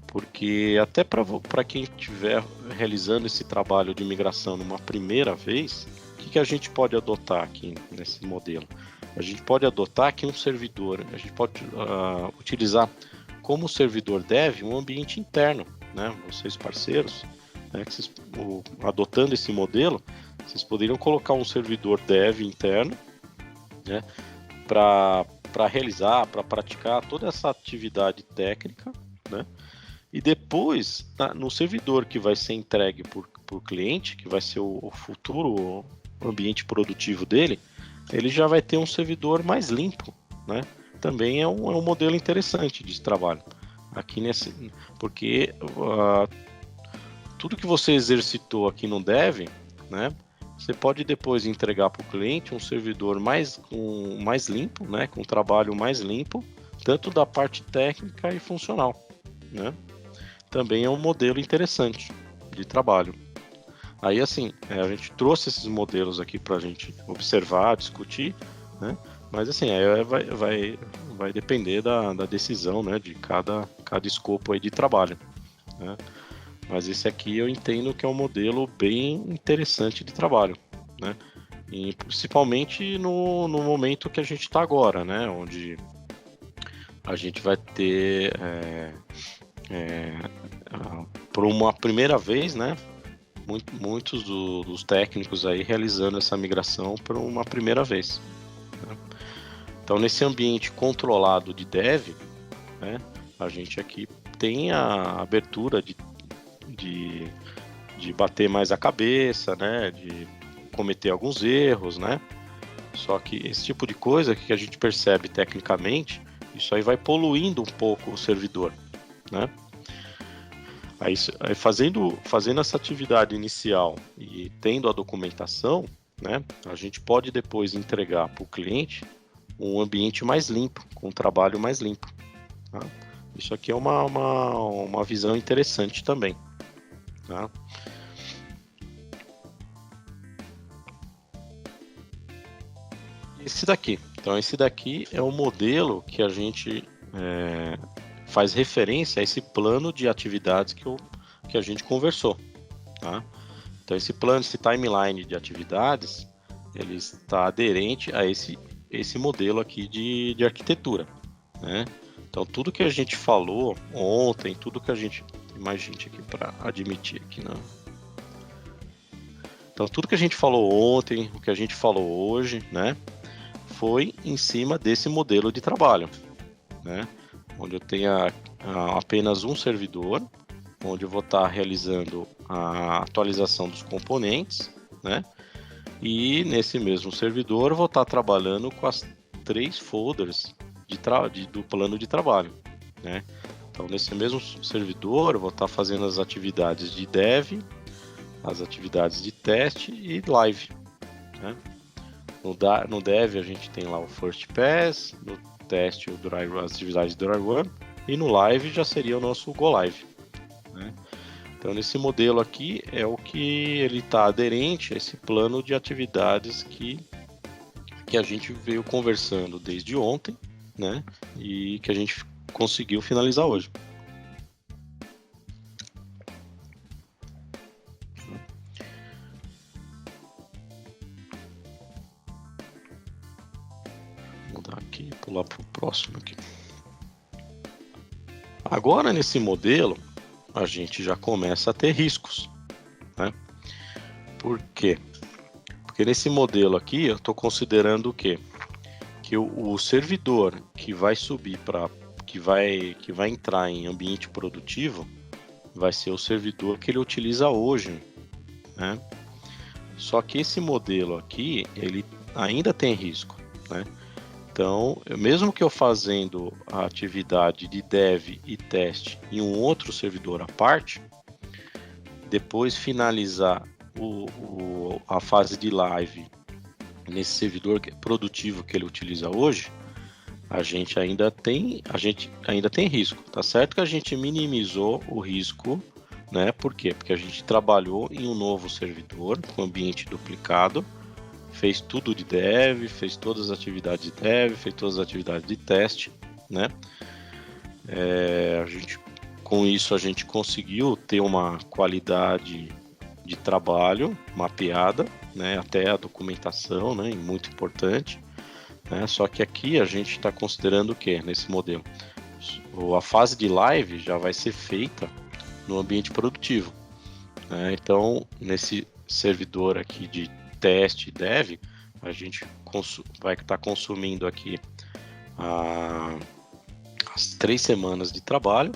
Porque até para quem estiver realizando esse trabalho de migração numa primeira vez, o que a gente pode adotar aqui nesse modelo? a gente pode adotar aqui um servidor, a gente pode utilizar como servidor dev um ambiente interno, né? Vocês parceiros, né, que vocês, adotando esse modelo, vocês poderiam colocar um servidor dev interno, né, para realizar, para praticar toda essa atividade técnica, né? E depois, no servidor que vai ser entregue por cliente, que vai ser o futuro ambiente produtivo dele, ele já vai ter um servidor mais limpo, né? Também é um modelo interessante de trabalho. Aqui porque tudo que você exercitou aqui no Dev, né? Você pode depois entregar para o cliente um servidor mais limpo, né? Com um trabalho mais limpo, tanto da parte técnica e funcional, né? Também é um modelo interessante de trabalho. Aí, assim, a gente trouxe esses modelos aqui para a gente observar, discutir, né? Mas, assim, vai depender da decisão, né? De cada escopo aí de trabalho, né? Mas esse aqui eu entendo que é um modelo bem interessante de trabalho, né? E principalmente no momento que a gente está agora, né? Onde a gente vai ter, por uma primeira vez, né? Muitos dos técnicos aí realizando essa migração por uma primeira vez, né? Então, nesse ambiente controlado de dev, né? A gente aqui tem a abertura de bater mais a cabeça, né? De cometer alguns erros, né? Só que esse tipo de coisa que a gente percebe tecnicamente, isso aí vai poluindo um pouco o servidor, né? Aí fazendo essa atividade inicial e tendo a documentação, né? A gente pode depois entregar para o cliente um ambiente mais limpo, com um trabalho mais limpo, tá? Isso aqui é uma visão interessante também, tá? Esse daqui é o modelo que a gente faz referência a esse plano de atividades que a gente conversou, tá? Então esse plano, esse timeline de atividades, ele está aderente a esse modelo aqui de arquitetura, né? Então tudo que a gente falou ontem, tudo que a gente... Tem mais gente aqui para admitir aqui, não? Então tudo que a gente falou ontem, o que a gente falou hoje, né? Foi em cima desse modelo de trabalho, né? Onde eu tenha apenas um servidor, onde eu vou estar realizando a atualização dos componentes, né? E nesse mesmo servidor eu vou estar trabalhando com as 3 folders do plano de trabalho, né? Então, nesse mesmo servidor eu vou estar fazendo as atividades de dev, as atividades de teste e live, né? No dev a gente tem lá o first pass, no teste as atividades do dry run, e no live já seria o nosso go live, né? Então nesse modelo aqui é o que ele está aderente a esse plano de atividades que a gente veio conversando desde ontem, né? E que a gente conseguiu finalizar hoje. Vou mudar aqui e pular para o próximo aqui. Agora nesse modelo a gente já começa a ter riscos, né? Por quê? Porque nesse modelo aqui eu estou considerando o quê? Que o servidor que vai subir que vai entrar em ambiente produtivo vai ser o servidor que ele utiliza hoje, né? Só que esse modelo aqui ele ainda tem risco, né? Então, mesmo que eu fazendo a atividade de dev e teste em um outro servidor à parte, depois finalizar a fase de live nesse servidor produtivo que ele utiliza hoje, a gente ainda tem risco. Tá certo que a gente minimizou o risco, né? Por quê? Porque a gente trabalhou em um novo servidor com ambiente duplicado, fez tudo de dev, fez todas as atividades de dev, fez todas as atividades de teste, né? Com isso a gente conseguiu ter uma qualidade de trabalho mapeada, né? Até a documentação, né? Muito importante. né? Só que aqui a gente está considerando o quê nesse modelo? A fase de live já vai ser feita no ambiente produtivo, né? Então, nesse servidor aqui de teste e dev, a gente vai estar consumindo aqui as 3 semanas de trabalho,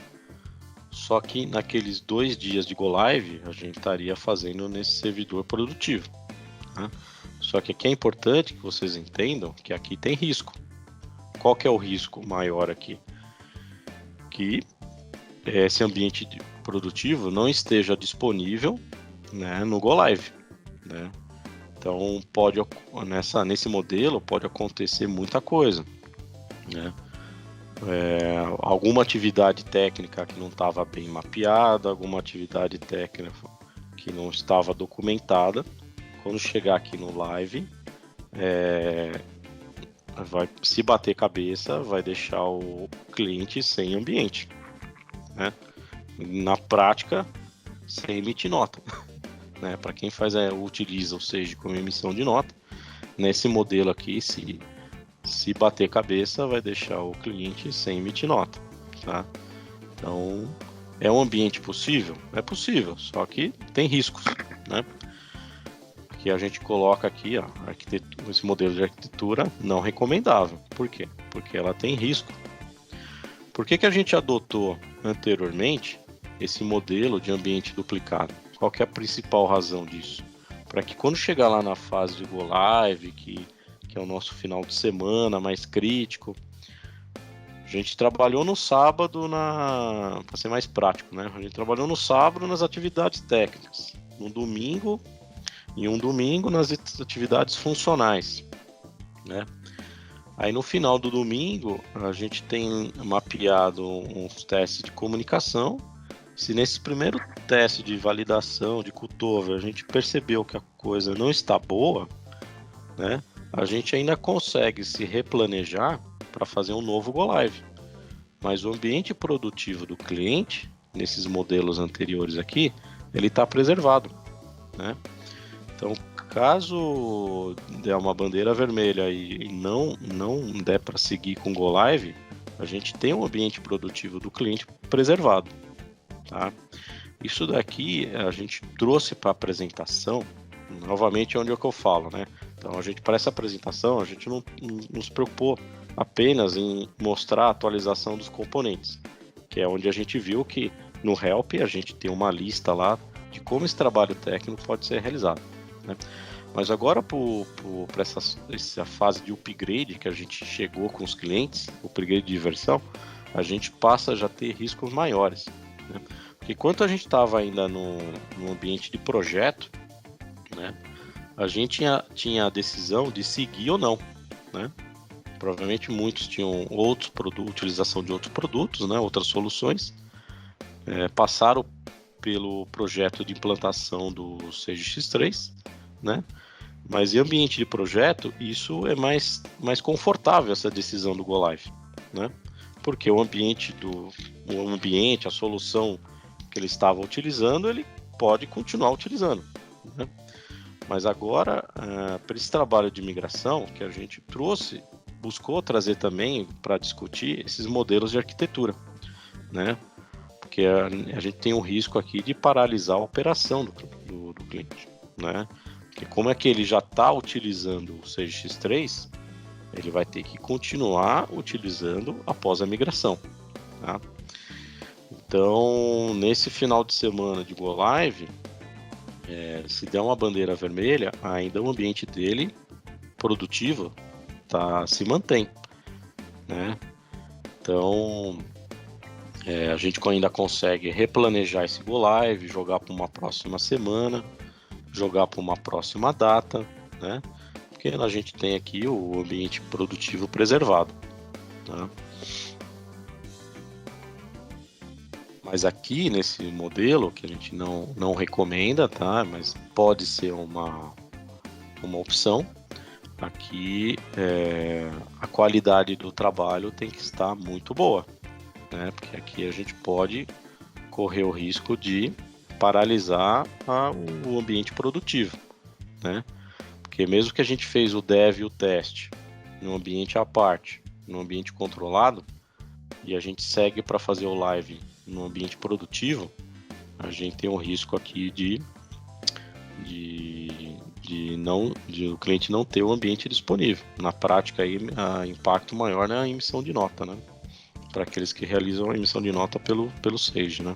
só que naqueles 2 dias de Go Live, a gente estaria fazendo nesse servidor produtivo, né? Só que aqui é importante que vocês entendam que aqui tem risco. Qual que é o risco maior aqui? Que esse ambiente produtivo não esteja disponível, né, no Go Live, né? Então nesse modelo pode acontecer muita coisa, né? Alguma atividade técnica que não estava bem mapeada, alguma atividade técnica que não estava documentada, quando chegar aqui no live, vai se bater cabeça, vai deixar o cliente sem ambiente, né? Na prática, sem emitir nota, né? Para quem utiliza o Sage como emissão de nota, nesse modelo aqui, se bater cabeça, vai deixar o cliente sem emitir nota, tá? Então, é um ambiente possível? É possível, só que tem riscos, né? Que a gente coloca aqui, ó, esse modelo de arquitetura não recomendável. Por quê? Porque ela tem risco. Por que a gente adotou anteriormente esse modelo de ambiente duplicado? Qual que é a principal razão disso? Para que quando chegar lá na fase de Go Live, que é o nosso final de semana mais crítico, a gente trabalhou no sábado, para ser mais prático, né? A gente trabalhou no sábado nas atividades técnicas, no domingo, e um domingo nas atividades funcionais, né? Aí no final do domingo a gente tem mapeado uns testes de comunicação. Se nesse primeiro teste de validação de cutover a gente percebeu que a coisa não está boa, né? A gente ainda consegue se replanejar para fazer um novo Go Live. Mas o ambiente produtivo do cliente, nesses modelos anteriores aqui, ele está preservado, né? Então, caso der uma bandeira vermelha e não der para seguir com o Go Live, a gente tem um ambiente produtivo do cliente preservado, tá? Isso daqui a gente trouxe para a apresentação, novamente onde é que eu falo, né? Então, para essa apresentação, a gente não se preocupou apenas em mostrar a atualização dos componentes, que é onde a gente viu que no Help a gente tem uma lista lá de como esse trabalho técnico pode ser realizado, né? Mas agora para essa fase de upgrade que a gente chegou com os clientes, upgrade de versão, a gente passa a já ter riscos maiores, né? Porque enquanto a gente estava ainda no ambiente de projeto, né, a gente tinha a decisão de seguir ou não, né? Provavelmente muitos tinham utilização de outros produtos, né, outras soluções, passaram pelo projeto de implantação do Sage X3, né? Mas em ambiente de projeto, isso é mais confortável, essa decisão do Go Live, né? Porque o ambiente, a solução que ele estava utilizando, ele pode continuar utilizando, né? Mas agora, para esse trabalho de migração que a gente buscou trazer também para discutir esses modelos de arquitetura, né? Porque a gente tem um risco aqui de paralisar a operação do cliente, né? Porque como é que ele já está utilizando o Sage X3, ele vai ter que continuar utilizando após a migração, tá? Então, nesse final de semana de Go Live, se der uma bandeira vermelha, ainda o ambiente dele produtivo se mantém, né? Então, a gente ainda consegue replanejar esse Go Live, jogar para uma próxima semana, jogar para uma próxima data, né? Porque a gente tem aqui o ambiente produtivo preservado, tá? Mas aqui nesse modelo, que a gente não recomenda, tá? Mas pode ser uma opção. Aqui a qualidade do trabalho tem que estar muito boa, né? Porque aqui a gente pode correr o risco de paralisar o ambiente produtivo, né? Porque mesmo que a gente fez o dev e o teste, num ambiente à parte, num ambiente controlado, e a gente segue para fazer o live no ambiente produtivo, a gente tem um risco aqui de o cliente não ter o ambiente disponível. Na prática, aí, impacto maior na emissão de nota, né? Para aqueles que realizam a emissão de nota pelo Sage, né?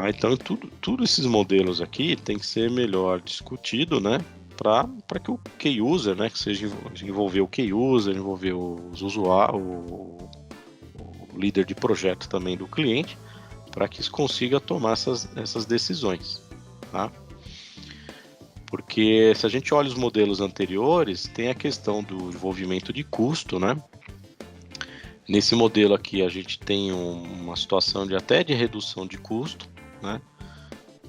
Então, tudo esses modelos aqui tem que ser melhor discutido, né? Para que o key user, né? Que seja envolver o key user, envolver os usuários, o líder de projeto também do cliente, para que consiga tomar essas decisões, tá? Porque se a gente olha os modelos anteriores, tem a questão do envolvimento de custo, né? Nesse modelo aqui a gente tem uma situação até de redução de custo, né?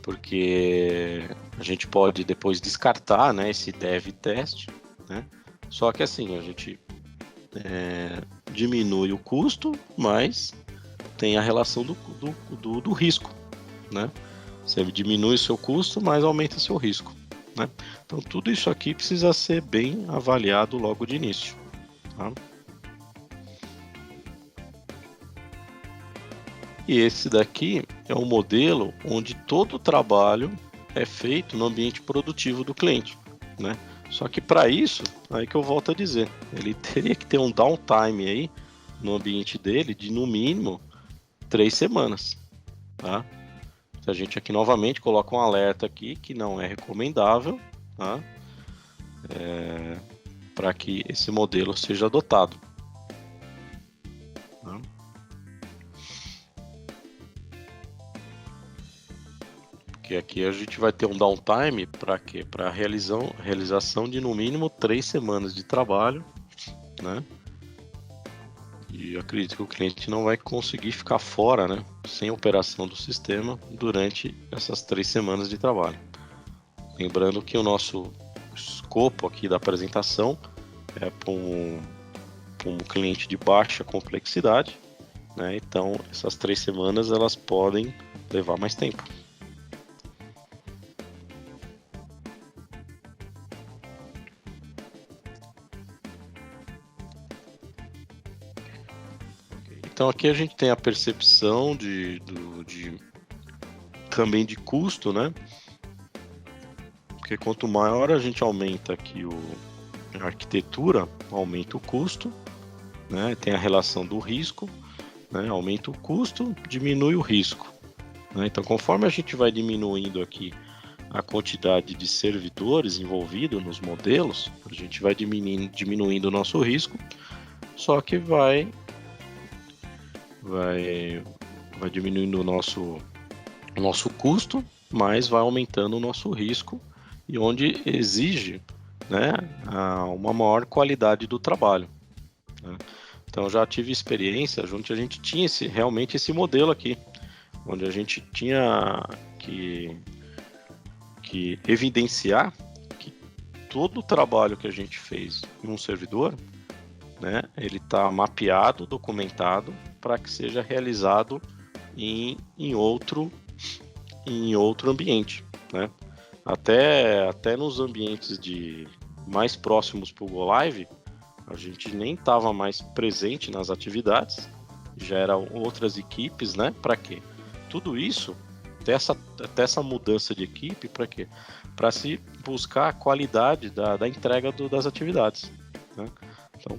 Porque a gente pode depois descartar, né, esse dev teste, né? Só que assim, a gente diminui o custo, mas tem a relação do risco, né? Você diminui o seu custo, mas aumenta o seu risco, né? Então tudo isso aqui precisa ser bem avaliado logo de início, tá? E esse daqui é um modelo onde todo o trabalho é feito no ambiente produtivo do cliente, né? Só que para isso, aí que eu volto a dizer, ele teria que ter um downtime aí no ambiente dele de no mínimo 3 semanas, tá? A gente aqui novamente coloca um alerta aqui que não é recomendável, tá? Para que esse modelo seja adotado, tá? Porque aqui a gente vai ter um downtime para quê? Para realização de no mínimo 3 semanas de trabalho, né? E eu acredito que o cliente não vai conseguir ficar fora, né, sem operação do sistema durante essas 3 semanas de trabalho. Lembrando que o nosso escopo aqui da apresentação é para um cliente de baixa complexidade, né? Então essas 3 semanas elas podem levar mais tempo. Então aqui a gente tem a percepção também de custo, né? Porque quanto maior a gente aumenta aqui a arquitetura, aumenta o custo, né? Tem a relação do risco, né? Aumenta o custo, diminui o risco, né? Então conforme a gente vai diminuindo aqui a quantidade de servidores envolvidos nos modelos, a gente vai diminuindo o nosso risco, só que vai diminuindo o nosso custo, mas vai aumentando o nosso risco e onde exige, né, uma maior qualidade do trabalho, né? Então já tive experiência onde a gente tinha realmente esse modelo aqui, onde a gente tinha que evidenciar que todo o trabalho que a gente fez em um servidor, né, ele está mapeado, documentado, para que seja realizado em outro ambiente, né? Até nos ambientes mais próximos para o Go Live, a gente nem estava mais presente nas atividades, já eram outras equipes, né? Para quê? Tudo isso, até essa mudança de equipe, para quê? Para se buscar a qualidade da entrega das atividades, né? Então,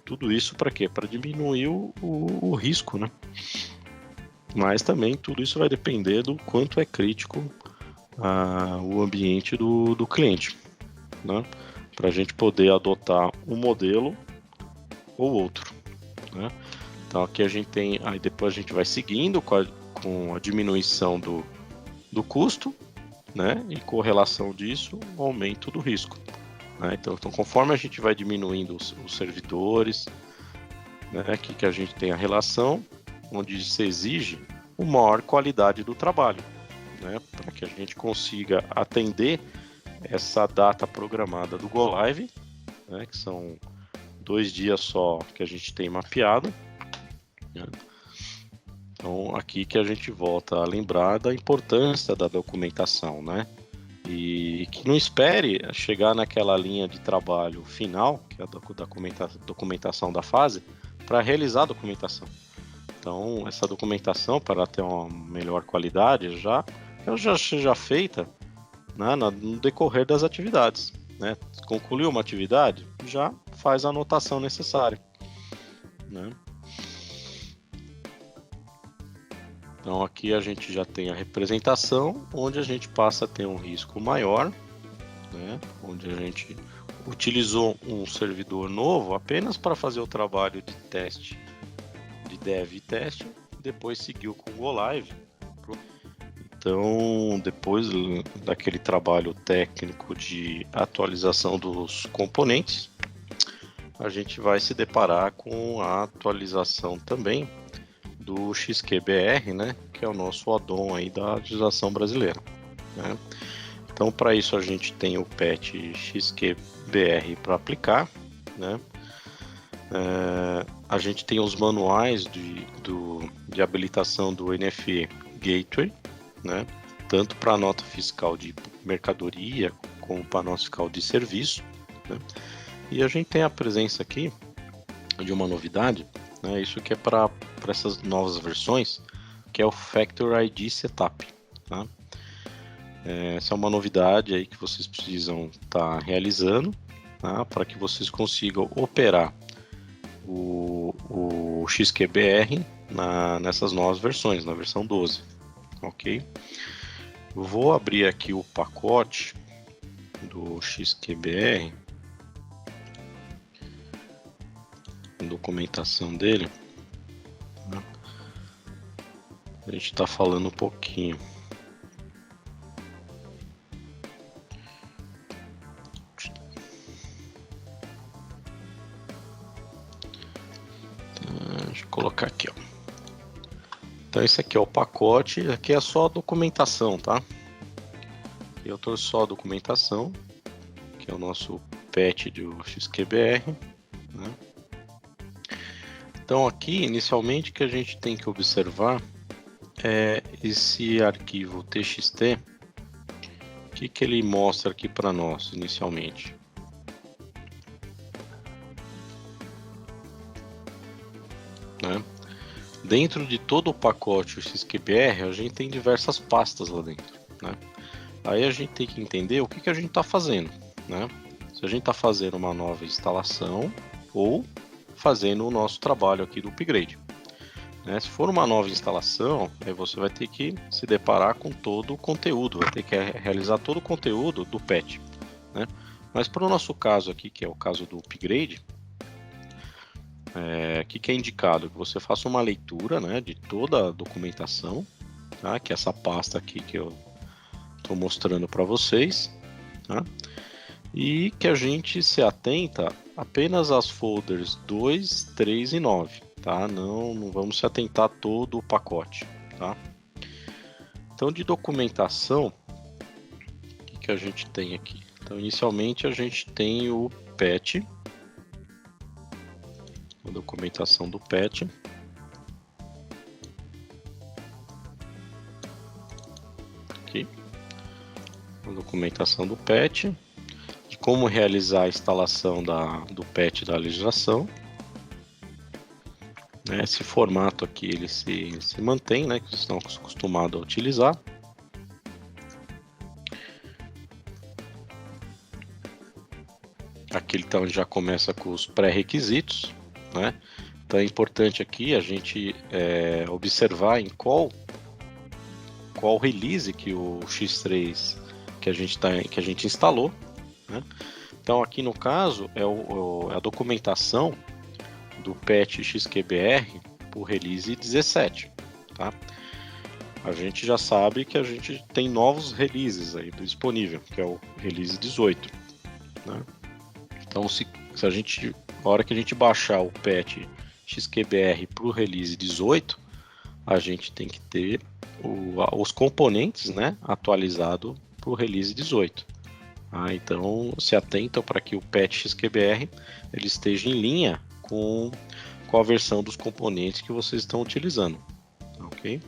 tudo isso para quê? Para diminuir o risco, né? Mas também tudo isso vai depender do quanto é crítico o ambiente do cliente, né? Para a gente poder adotar um modelo ou outro, né? Então aqui a gente tem, aí depois a gente vai seguindo com a diminuição do custo, né? E com relação disso, o aumento do risco, né? Então conforme a gente vai diminuindo os servidores, né? Aqui que a gente tem a relação onde se exige uma maior qualidade do trabalho, né? Para que a gente consiga atender essa data programada do Go Live, né? Que são 2 dias só que a gente tem mapeado, né? Então aqui que a gente volta a lembrar da importância da documentação, né? E que não espere chegar naquela linha de trabalho final, que é a documentação da fase, para realizar a documentação. Então, essa documentação, para ter uma melhor qualidade, já seja feita, né, no decorrer das atividades. Né? Concluiu uma atividade, já faz a anotação necessária. Né? Então aqui a gente já tem a representação, onde a gente passa a ter um risco maior, né? Onde a gente utilizou um servidor novo apenas para fazer o trabalho de teste, de dev e teste, depois seguiu com o Go Live. Então, depois daquele trabalho técnico de atualização dos componentes, a gente vai se deparar com a atualização também do XQBR, né, que é o nosso add-on aí da legislação brasileira. Né? Então, para isso a gente tem o patch XQBR para aplicar, né? A gente tem os manuais de habilitação do NFE Gateway, né? Tanto para a nota fiscal de mercadoria como para a nota fiscal de serviço. Né? E a gente tem a presença aqui de uma novidade, né? Isso que é para essas novas versões, que é o Factor ID Setup. Tá? Essa é uma novidade aí que vocês precisam estar realizando, tá? Para que vocês consigam operar o XQBR nessas novas versões, na versão 12. Ok? Eu vou abrir aqui o pacote do XQBR, a documentação dele. A gente está falando um pouquinho. Deixa eu colocar aqui, ó. Então esse aqui é o pacote, aqui é só a documentação, tá? Eu trouxe só a documentação, que é o nosso patch do XQBR, né? Então aqui, inicialmente, o que a gente tem que observar é esse arquivo TXT, o que ele mostra aqui para nós, inicialmente. Né? Dentro de todo o pacote XQBR, a gente tem diversas pastas lá dentro. Né? Aí a gente tem que entender o que a gente está fazendo. Né? Se a gente está fazendo uma nova instalação ou fazendo o nosso trabalho aqui do upgrade. Né? Se for uma nova instalação, aí você vai ter que se deparar com todo o conteúdo, vai ter que realizar todo o conteúdo do patch. Né? Mas para o nosso caso aqui, que é o caso do upgrade, que é indicado? Que você faça uma leitura, né, de toda a documentação, tá? Que é essa pasta aqui que eu estou mostrando para vocês, tá? E que a gente se atenta apenas às folders 2, 3 e 9, tá? Não vamos se atentar a todo o pacote, tá? Então, de documentação, o que a gente tem aqui? Então, inicialmente a gente tem o patch, a documentação do patch. Aqui, a documentação do patch, de como realizar a instalação do patch da legislação. Esse formato aqui ele se mantém, né, que vocês estão acostumados a utilizar. Aqui então já começa com os pré-requisitos, né? Então é importante aqui a gente observar em qual release que o X3 que a gente instalou, né? Então aqui no caso é a documentação do patch XQBR por release 17, tá? A gente já sabe que a gente tem novos releases aí disponível, que é o release 18, né? Então a hora que a gente baixar o patch XQBR para o release 18, a gente tem que ter os componentes, né, atualizado para o release 18. Então se atentam para que o patch XQBR ele esteja em linha com a versão dos componentes que vocês estão utilizando, ok?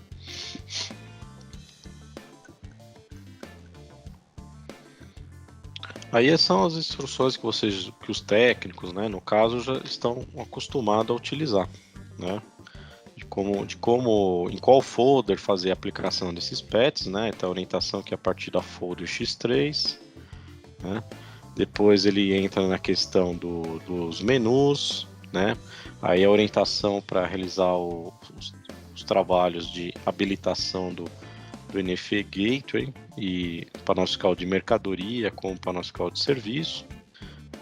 Aí são as instruções que os técnicos, né, no caso, já estão acostumados a utilizar, né? Em qual folder fazer a aplicação desses pets, né? Então a orientação que é a partir da folder X3, né? Depois ele entra na questão dos menus, né? Aí a orientação para realizar os trabalhos de habilitação do NFE Gateway e painel fiscal de mercadoria com painel fiscal de serviço,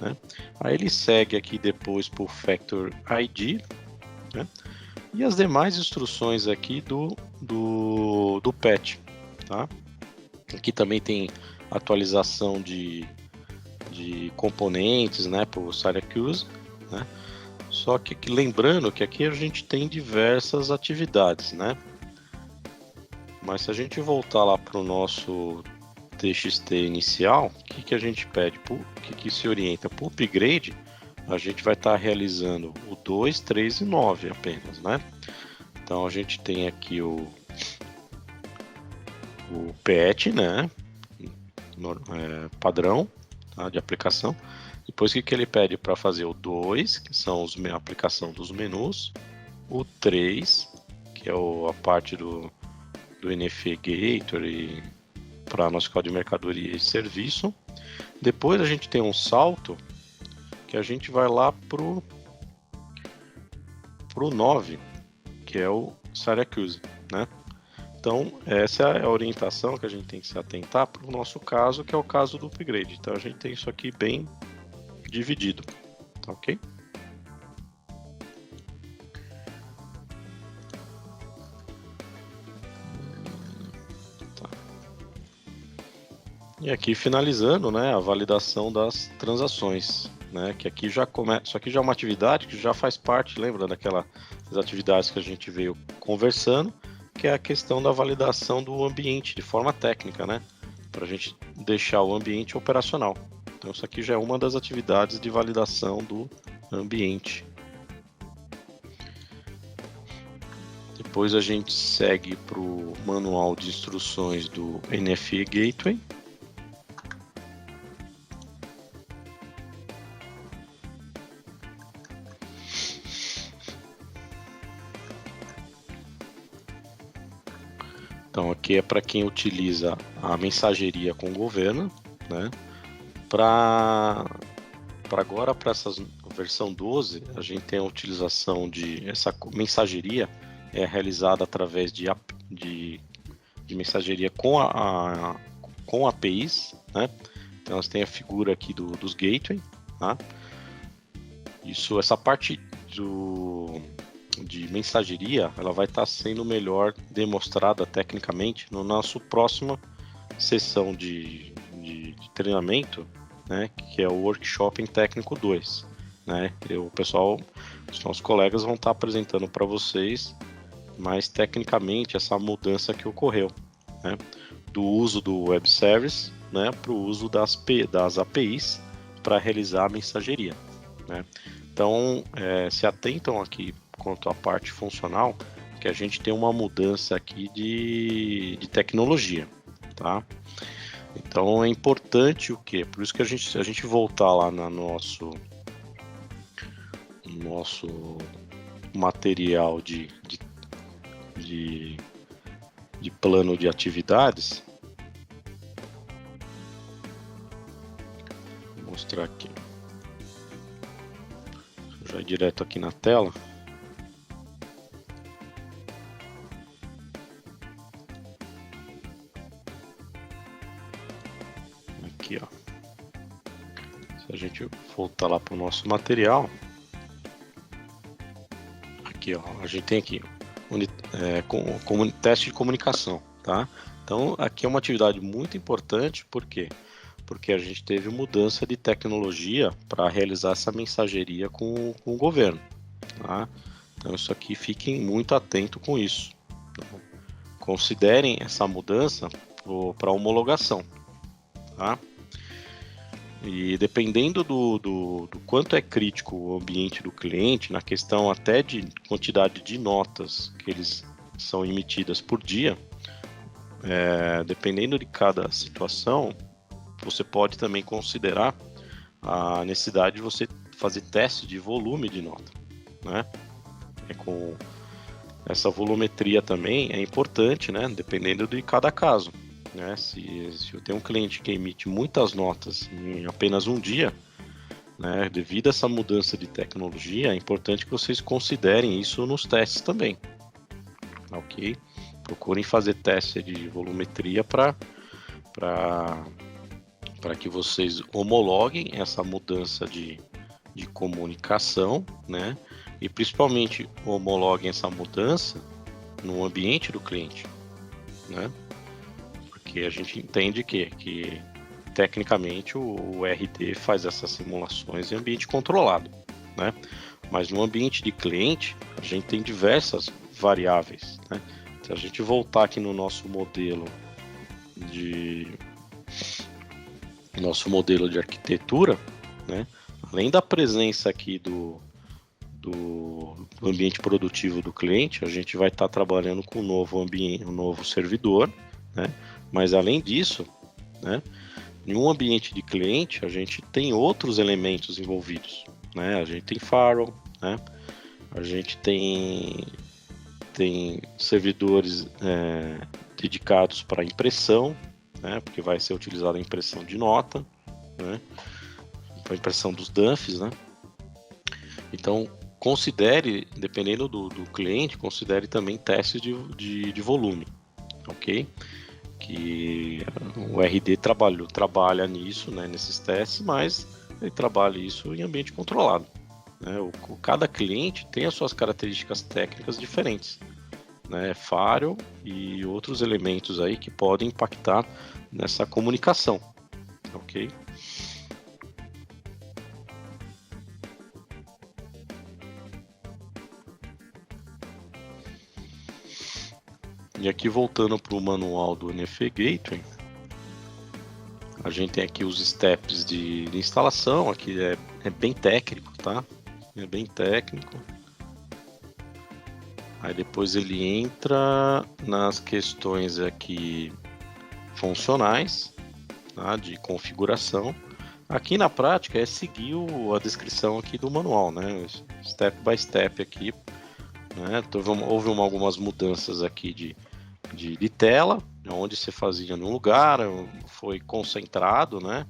né? Aí ele segue aqui depois para o Factor ID, né? E as demais instruções aqui do PET, tá? Aqui também tem atualização de componentes, né, para o Syracuse, né? Só que lembrando que aqui a gente tem diversas atividades, né? Mas se a gente voltar lá para o nosso TXT inicial, o que a gente pede? O que se orienta para o upgrade? A gente vai estar realizando o 2, 3 e 9 apenas, né? Então a gente tem aqui o PET, né? Padrão, tá? De aplicação. Depois o que ele pede para fazer? O 2, que são a aplicação dos menus. O 3, que é a parte do NFE Gateway para nosso código de mercadoria e serviço. Depois a gente tem um salto que a gente vai lá pro 9, que é o Syracuse, né? Então, essa é a orientação que a gente tem que se atentar para o nosso caso, que é o caso do upgrade. Então, a gente tem isso aqui bem dividido, tá ok? Tá. E aqui finalizando, né, a validação das transações, né, que aqui já começa. Isso aqui já é uma atividade que já faz parte, lembra das atividades que a gente veio conversando, que é a questão da validação do ambiente de forma técnica, né, para a gente deixar o ambiente operacional. Então isso aqui já é uma das atividades de validação do ambiente. Depois a gente segue para o manual de instruções do NFE Gateway. Então aqui é para quem utiliza a mensageria com o governo, né? Para agora, para essa versão 12, a gente tem a utilização de essa mensageria realizada através de mensageria com APIs, né? Então elas têm a figura aqui dos gateway, tá? Essa parte de mensageria, ela vai estar sendo melhor demonstrada tecnicamente no nosso próxima sessão de treinamento, né, que é o Workshop em Técnico 2, né? Os nossos colegas vão estar apresentando para vocês mais tecnicamente essa mudança que ocorreu, né, do uso do Web Service, né, para o uso das APIs para realizar a mensageria, né? Então, se atentam aqui quanto à parte funcional, que a gente tem uma mudança aqui de tecnologia, tá? Então é importante o quê? Por isso que a gente voltar lá no nosso material de plano de atividades, vou mostrar aqui, já direto aqui na tela. Aqui, ó. Se a gente voltar lá para o nosso material, aqui, ó, a gente tem aqui teste de comunicação, tá? Então, aqui é uma atividade muito importante, por quê? Porque a gente teve mudança de tecnologia para realizar essa mensageria com o governo, tá? Então, isso aqui, fiquem muito atentos com isso. Então, considerem essa mudança para homologação, tá? E dependendo do quanto é crítico o ambiente do cliente, na questão até de quantidade de notas que eles são emitidas por dia, dependendo de cada situação, você pode também considerar a necessidade de você fazer teste de volume de nota, né? Com essa volumetria também é importante, né? Dependendo de cada caso, né? Se eu tenho um cliente que emite muitas notas em apenas um dia, né? Devido a essa mudança de tecnologia, é importante que vocês considerem isso nos testes também, ok? Procurem fazer teste de volumetria para que vocês homologuem essa mudança de comunicação, né? E principalmente homologuem essa mudança no ambiente do cliente, né? Porque a gente entende que tecnicamente o RD faz essas simulações em ambiente controlado, né? Mas no ambiente de cliente a gente tem diversas variáveis, né? Se a gente voltar aqui no nosso modelo de arquitetura, né? Além da presença aqui do ambiente produtivo do cliente, a gente vai estar trabalhando com um novo servidor, né? Mas além disso, né? Em um ambiente de cliente, a gente tem outros elementos envolvidos, né? A gente tem firewall, né? A gente tem servidores dedicados para impressão, né? Porque vai ser utilizada a impressão de nota, né? Para impressão dos dumps, né? Então, considere, dependendo do cliente, considere também testes de volume, ok? Que o RD trabalha nisso, né, nesses testes, mas ele trabalha isso em ambiente controlado, né? Cada cliente tem as suas características técnicas diferentes, né? Firewall e outros elementos aí que podem impactar nessa comunicação, ok? E aqui voltando para o manual do NF Gateway, a gente tem aqui os steps de instalação, aqui é bem técnico, tá? É bem técnico. Aí depois ele entra nas questões aqui funcionais, tá? De configuração. Aqui na prática é seguir a descrição aqui do manual, né? Step by step aqui, né? Então, houve algumas mudanças aqui de tela, onde você fazia num lugar, foi concentrado, né,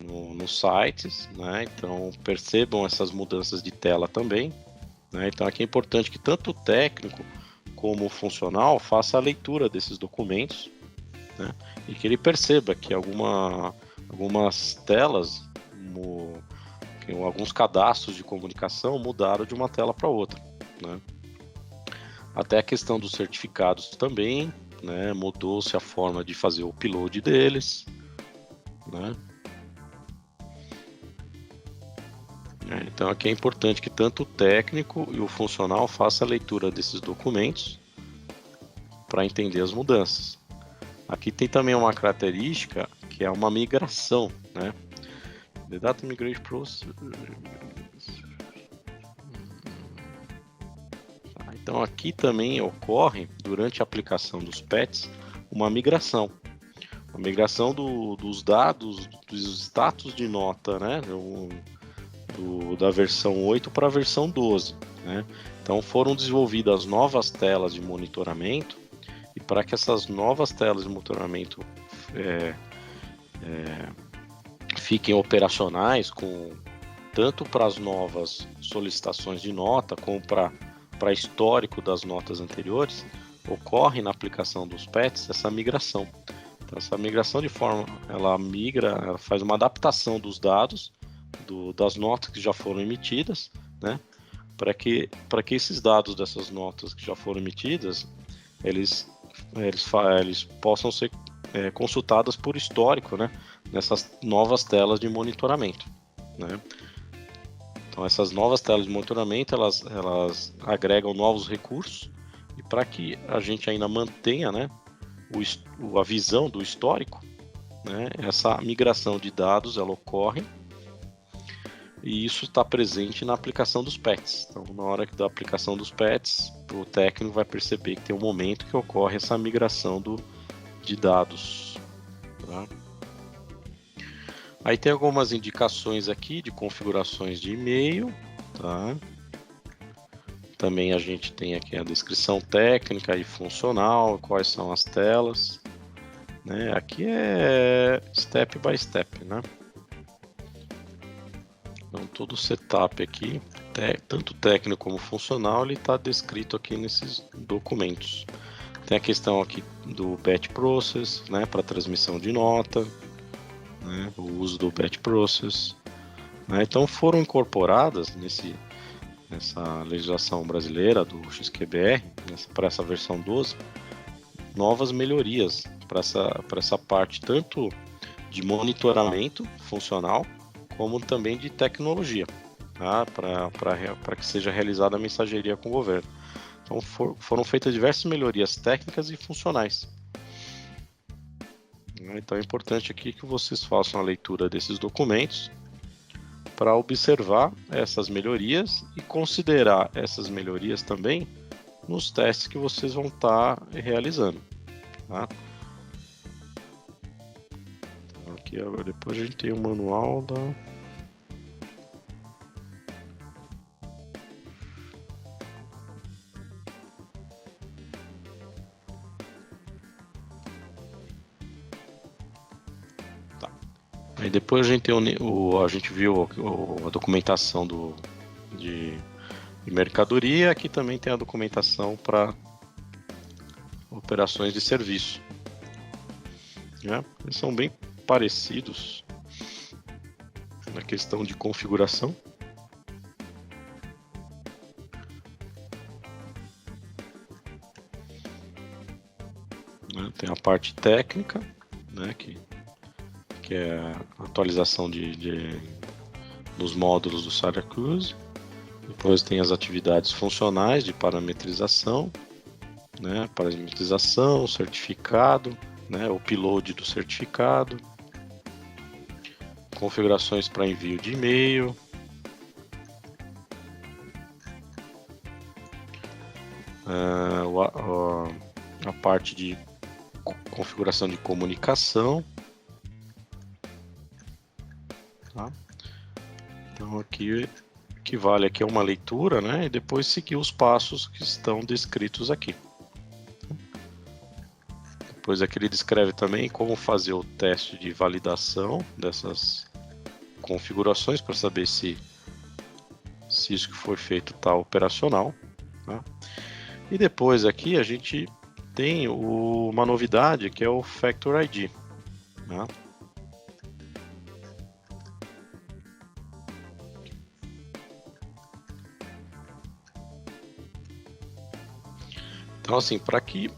nos sites, né? Então percebam essas mudanças de tela também, né? Então aqui é importante que tanto o técnico como o funcional faça a leitura desses documentos, né? E que ele perceba que algumas telas, alguns cadastros de comunicação mudaram de uma tela para outra, né? Até a questão dos certificados também, né? Mudou-se a forma de fazer o upload deles, né? Então aqui é importante que tanto o técnico e o funcional façam a leitura desses documentos para entender as mudanças. Aqui tem também uma característica que é uma migração, né? The Data Migration Process. Então aqui também ocorre, durante a aplicação dos PETs, uma migração. A migração dos dados, dos status de nota, né? Da versão 8 para a versão 12. Né? Então foram desenvolvidas novas telas de monitoramento, e para que essas novas telas de monitoramento fiquem operacionais, tanto para as novas solicitações de nota, como para histórico das notas anteriores, ocorre na aplicação dos PETs essa migração. Então, essa migração ela faz uma adaptação dos dados das notas que já foram emitidas, né, para que esses dados dessas notas que já foram emitidas, eles possam ser consultados por histórico, né, nessas novas telas de monitoramento, né. Então essas novas telas de monitoramento elas agregam novos recursos, e para que a gente ainda mantenha, né, a visão do histórico, né, essa migração de dados ela ocorre, e isso está presente na aplicação dos PETs. Então na hora da aplicação dos PETs, o técnico vai perceber que tem um momento que ocorre essa migração de dados, tá? Aí tem algumas indicações aqui de configurações de e-mail, tá? Também a gente tem aqui a descrição técnica e funcional, quais são as telas, né? Aqui é step by step, né? Então todo o setup aqui, tanto técnico como funcional, ele está descrito aqui nesses documentos. Tem a questão aqui do batch process, né, para transmissão de nota, né, o uso do batch process, né? Então foram incorporadas nessa legislação brasileira do XQBR, para essa versão 12, novas melhorias para essa parte tanto de monitoramento funcional como também de tecnologia, tá? Para que seja realizada a mensageria com o governo. Então foram feitas diversas melhorias técnicas e funcionais. Então é importante aqui que vocês façam a leitura desses documentos para observar essas melhorias e considerar essas melhorias também nos testes que vocês vão estar realizando. Tá? Então, aqui agora, depois a gente tem o manual da... Aí depois a gente tem a gente viu a documentação de mercadoria. Aqui também tem a documentação para operações de serviço, né? Eles são bem parecidos na questão de configuração. Né? Tem a parte técnica, né, que é a atualização dos módulos do Syracuse. Depois tem as atividades funcionais de parametrização, né, parametrização, certificado, né, o upload do certificado, configurações para envio de e-mail, a parte de configuração de comunicação. Tá? Então aqui que vale aqui é uma leitura, né, e depois seguir os passos que estão descritos aqui. Depois aqui ele descreve também como fazer o teste de validação dessas configurações para saber se isso que foi feito está operacional. Tá? E depois aqui a gente tem uma novidade que é o Factor ID. Tá? Então, assim, para que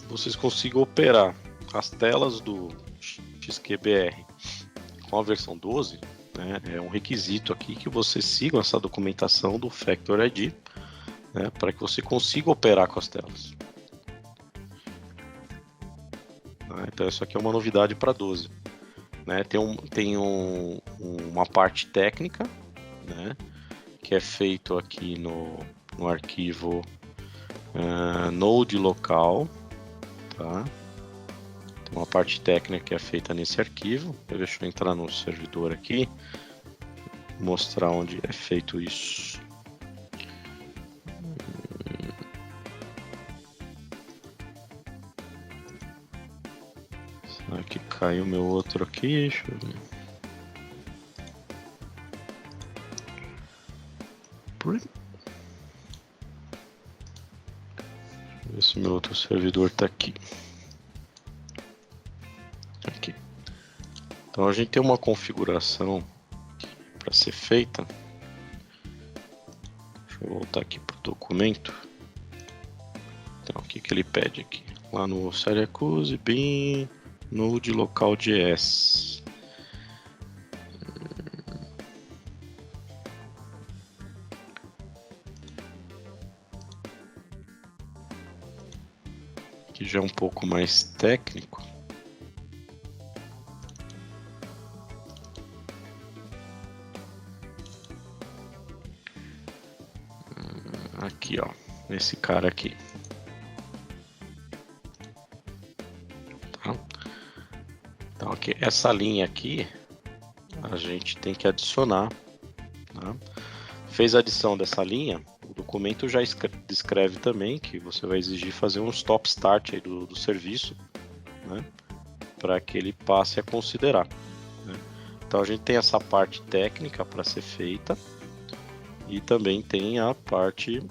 vocês consigam operar as telas do XQBR com a versão 12, né, é um requisito aqui que vocês sigam essa documentação do Factor ID, né, para que você consiga operar com as telas. Então, isso aqui é uma novidade para 12. Né, tem uma parte técnica, né, que é feito aqui no arquivo Node local, tá? Tem uma parte técnica que é feita nesse arquivo. Deixa eu entrar no servidor aqui, mostrar onde é feito isso. Será que caiu meu outro aqui? Deixa eu ver. Esse meu outro servidor está aqui. Aqui. Então a gente tem uma configuração para ser feita. Deixa eu voltar aqui para o documento. Então o que ele pede aqui? Lá no Syracuse bin node local.js. Que já é um pouco mais técnico. Aqui, ó, esse cara aqui. Tá? Então aqui, essa linha aqui a gente tem que adicionar, tá? Fez a adição dessa linha, o documento já descreve também que você vai exigir fazer um stop start aí do serviço, né? Para que ele passe a considerar, né? Então a gente tem essa parte técnica para ser feita e também tem a parte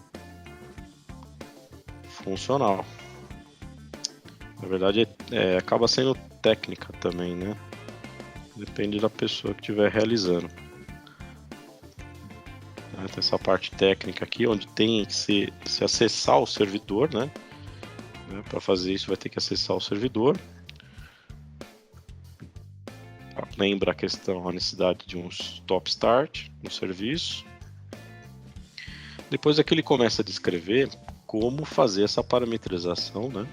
funcional. Na verdade, acaba sendo técnica também, né? Depende da pessoa que estiver realizando. Tem essa parte técnica aqui, onde tem que se acessar o servidor, né? Para fazer isso vai ter que acessar o servidor. Lembra a necessidade de um stop start no serviço. Depois é que ele começa a descrever como fazer essa parametrização, né?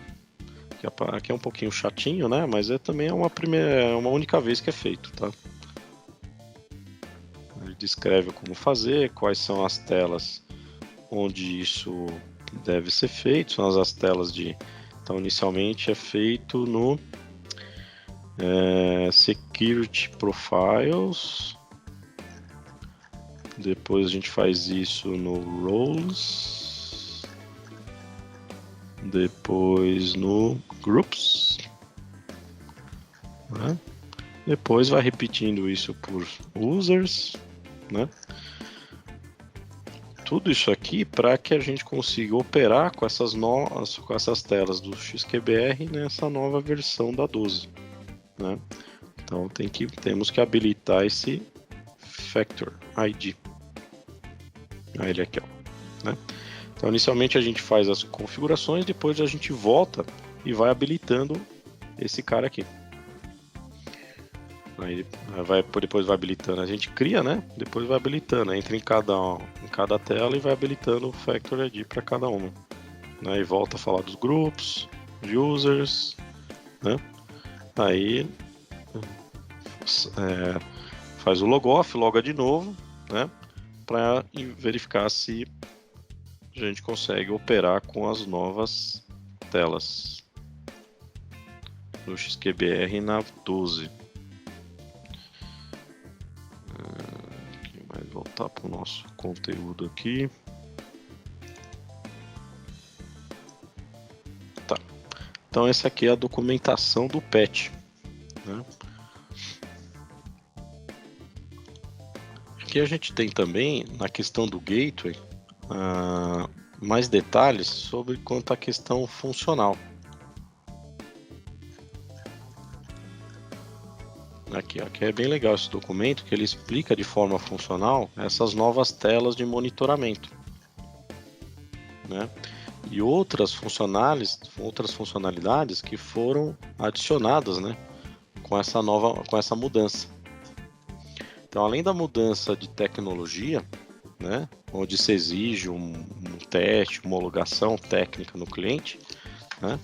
Que aqui é um pouquinho chatinho, né? Mas também é uma única vez que é feito, tá? Ele descreve como fazer, quais são as telas onde isso deve ser feito, são as telas de... Então, inicialmente é feito no Security Profiles, depois a gente faz isso no Roles, depois no Groups, né? Depois vai repetindo isso por Users, né? Tudo isso aqui para que a gente consiga operar com essas telas do XQBR nessa nova versão da 12, né? Então temos que habilitar esse Factor ID. Ele aqui, ó, né? Então inicialmente a gente faz as configurações, depois a gente volta e vai habilitando esse cara aqui. Aí depois vai habilitando, a gente cria, né? Depois vai habilitando, entra em cada tela e vai habilitando o Factor ID para cada uma, né? E volta a falar dos grupos, de users, né? Aí faz o logoff, loga de novo, né? Para verificar se a gente consegue operar com as novas telas do XQBR na 12. Vai voltar para o nosso conteúdo aqui. Tá. Então essa aqui é a documentação do patch, né? Aqui a gente tem também, na questão do gateway, mais detalhes sobre quanto à questão funcional. Aqui é bem legal esse documento, que ele explica de forma funcional essas novas telas de monitoramento, né? E outras funcionalidades que foram adicionadas, né, com essa mudança. Então, além da mudança de tecnologia, né, onde se exige um teste, homologação técnica no cliente, né,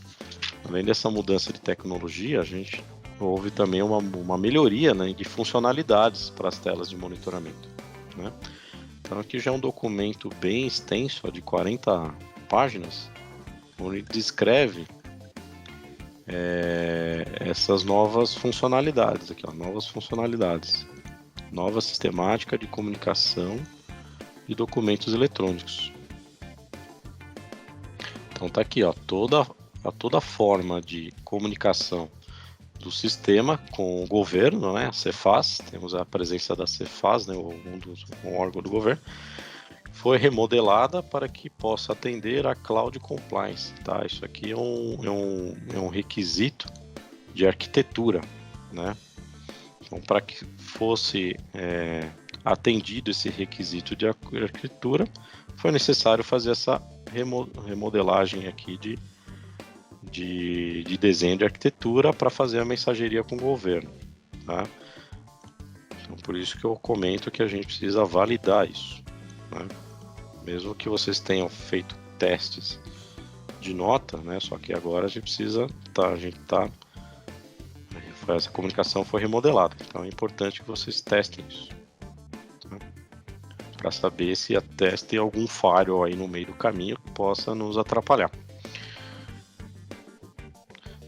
além dessa mudança de tecnologia, houve também uma melhoria, né, de funcionalidades para as telas de monitoramento, né? Então aqui já é um documento bem extenso, de 40 páginas, onde descreve essas novas funcionalidades aqui, ó, nova sistemática de comunicação de documentos eletrônicos. Então tá aqui, ó, toda forma de comunicação do sistema com o governo, né, a Cefaz, temos a presença da Cefaz, né, um órgão do governo, foi remodelada para que possa atender a Cloud Compliance, tá? Isso aqui é um requisito de arquitetura, né? Então, para que fosse atendido esse requisito de arquitetura, foi necessário fazer essa remodelagem aqui de desenho de arquitetura para fazer a mensageria com o governo, tá? Então, por isso que eu comento que a gente precisa validar isso, né? Mesmo que vocês tenham feito testes de nota, né? Só que agora a gente precisa, essa comunicação foi remodelada, então é importante que vocês testem isso, tá? Para saber se tem algum falho aí no meio do caminho que possa nos atrapalhar.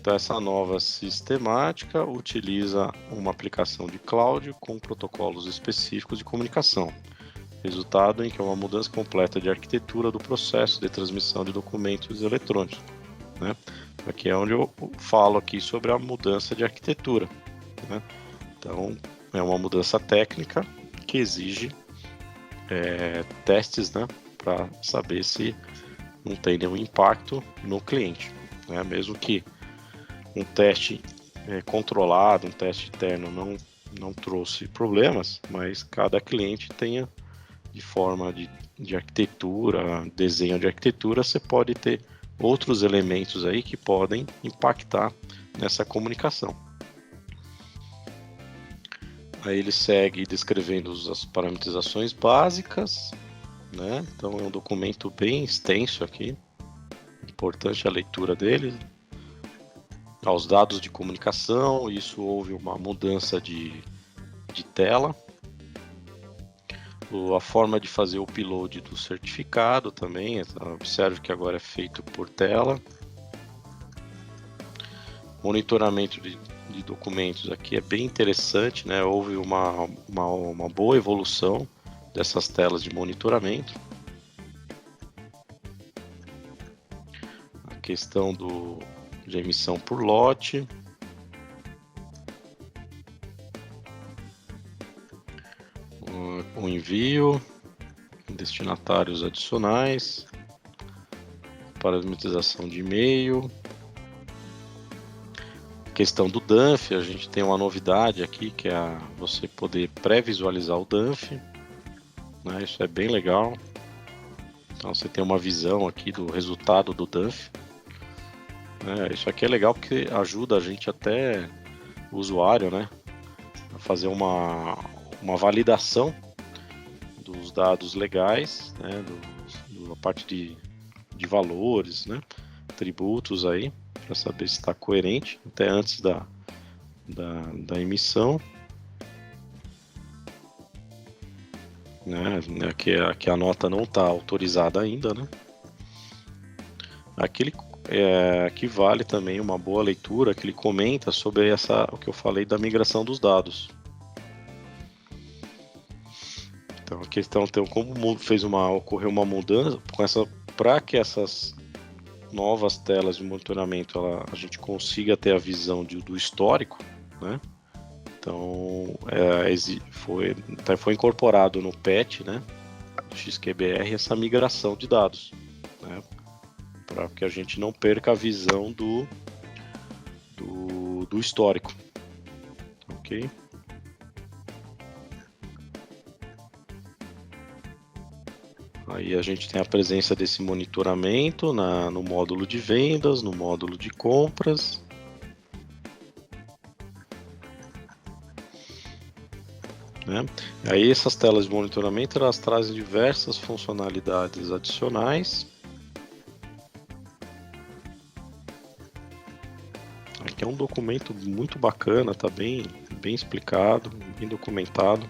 Então, essa nova sistemática utiliza uma aplicação de cloud com protocolos específicos de comunicação, resultado em que é uma mudança completa de arquitetura do processo de transmissão de documentos eletrônicos, né? Aqui é onde eu falo aqui sobre a mudança de arquitetura, né? Então, é uma mudança técnica que exige testes, né, para saber se não tem nenhum impacto no cliente, né? Mesmo que um teste controlado, um teste interno não trouxe problemas, mas cada cliente tenha de forma de arquitetura, desenho de arquitetura, você pode ter outros elementos aí que podem impactar nessa comunicação. Aí ele segue descrevendo as parametrizações básicas, né? Então é um documento bem extenso aqui, importante a leitura dele. Aos dados de comunicação, isso houve uma mudança de tela. A forma de fazer o upload do certificado também, observe que agora é feito por tela. Monitoramento de documentos aqui é bem interessante, né? Houve uma boa evolução dessas telas de monitoramento. A questão de emissão por lote. O envio, destinatários adicionais, parametrização de e-mail, questão do DANF, a gente tem uma novidade aqui que é você poder pré-visualizar o DANF, né? Isso é bem legal. Então você tem uma visão aqui do resultado do DANF. Isso aqui é legal porque ajuda a gente até o usuário, né, a fazer uma validação dos dados legais, né, da parte de valores, né, tributos aí, para saber se está coerente até antes da emissão, né, aqui a nota não está autorizada ainda, né. Aqui vale também uma boa leitura, que ele comenta sobre o que eu falei da migração dos dados. Então a questão como ocorreu uma mudança para que essas novas telas de monitoramento a gente consiga ter a visão do histórico, né? Então foi incorporado no PET, né, do XQBR, essa migração de dados, né, para que a gente não perca a visão do histórico, ok? Aí a gente tem a presença desse monitoramento no módulo de vendas, no módulo de compras. Né? Aí essas telas de monitoramento elas trazem diversas funcionalidades adicionais. Aqui é um documento muito bacana, tá bem explicado, bem documentado,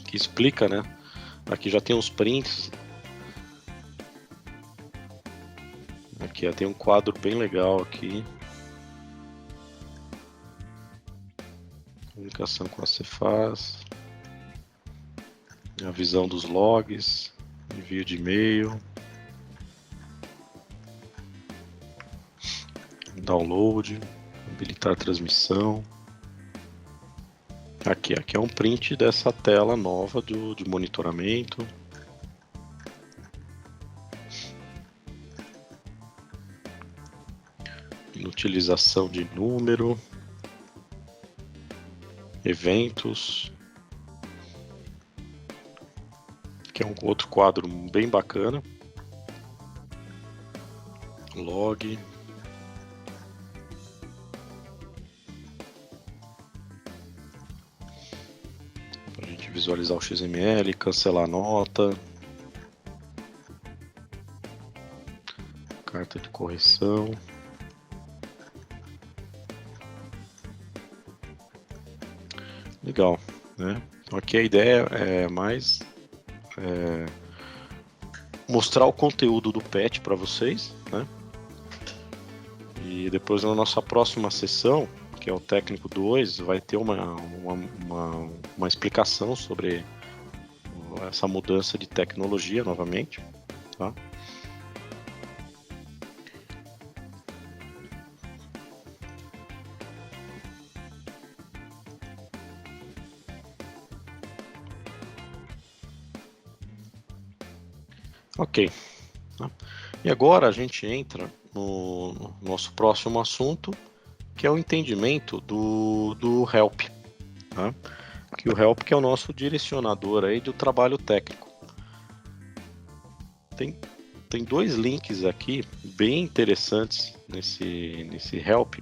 que explica, né? Aqui já tem os prints. Aqui tem um quadro bem legal aqui. Comunicação com a Cefaz. A visão dos logs. Envio de e-mail. Download. Habilitar a transmissão. Aqui é um print dessa tela nova de monitoramento. Inutilização de número. Eventos. Que é um outro quadro bem bacana. Log. Para a gente visualizar o XML, cancelar a nota. Carta de correção. Legal, né? Então aqui a ideia é mais mostrar o conteúdo do PET para vocês, né? E depois na nossa próxima sessão, que é o técnico 2, vai ter uma explicação sobre essa mudança de tecnologia novamente, tá? Ok. E agora a gente entra no nosso próximo assunto, que é o entendimento do help, tá? Que o help que é o nosso direcionador aí do trabalho técnico. Tem dois links aqui bem interessantes nesse help,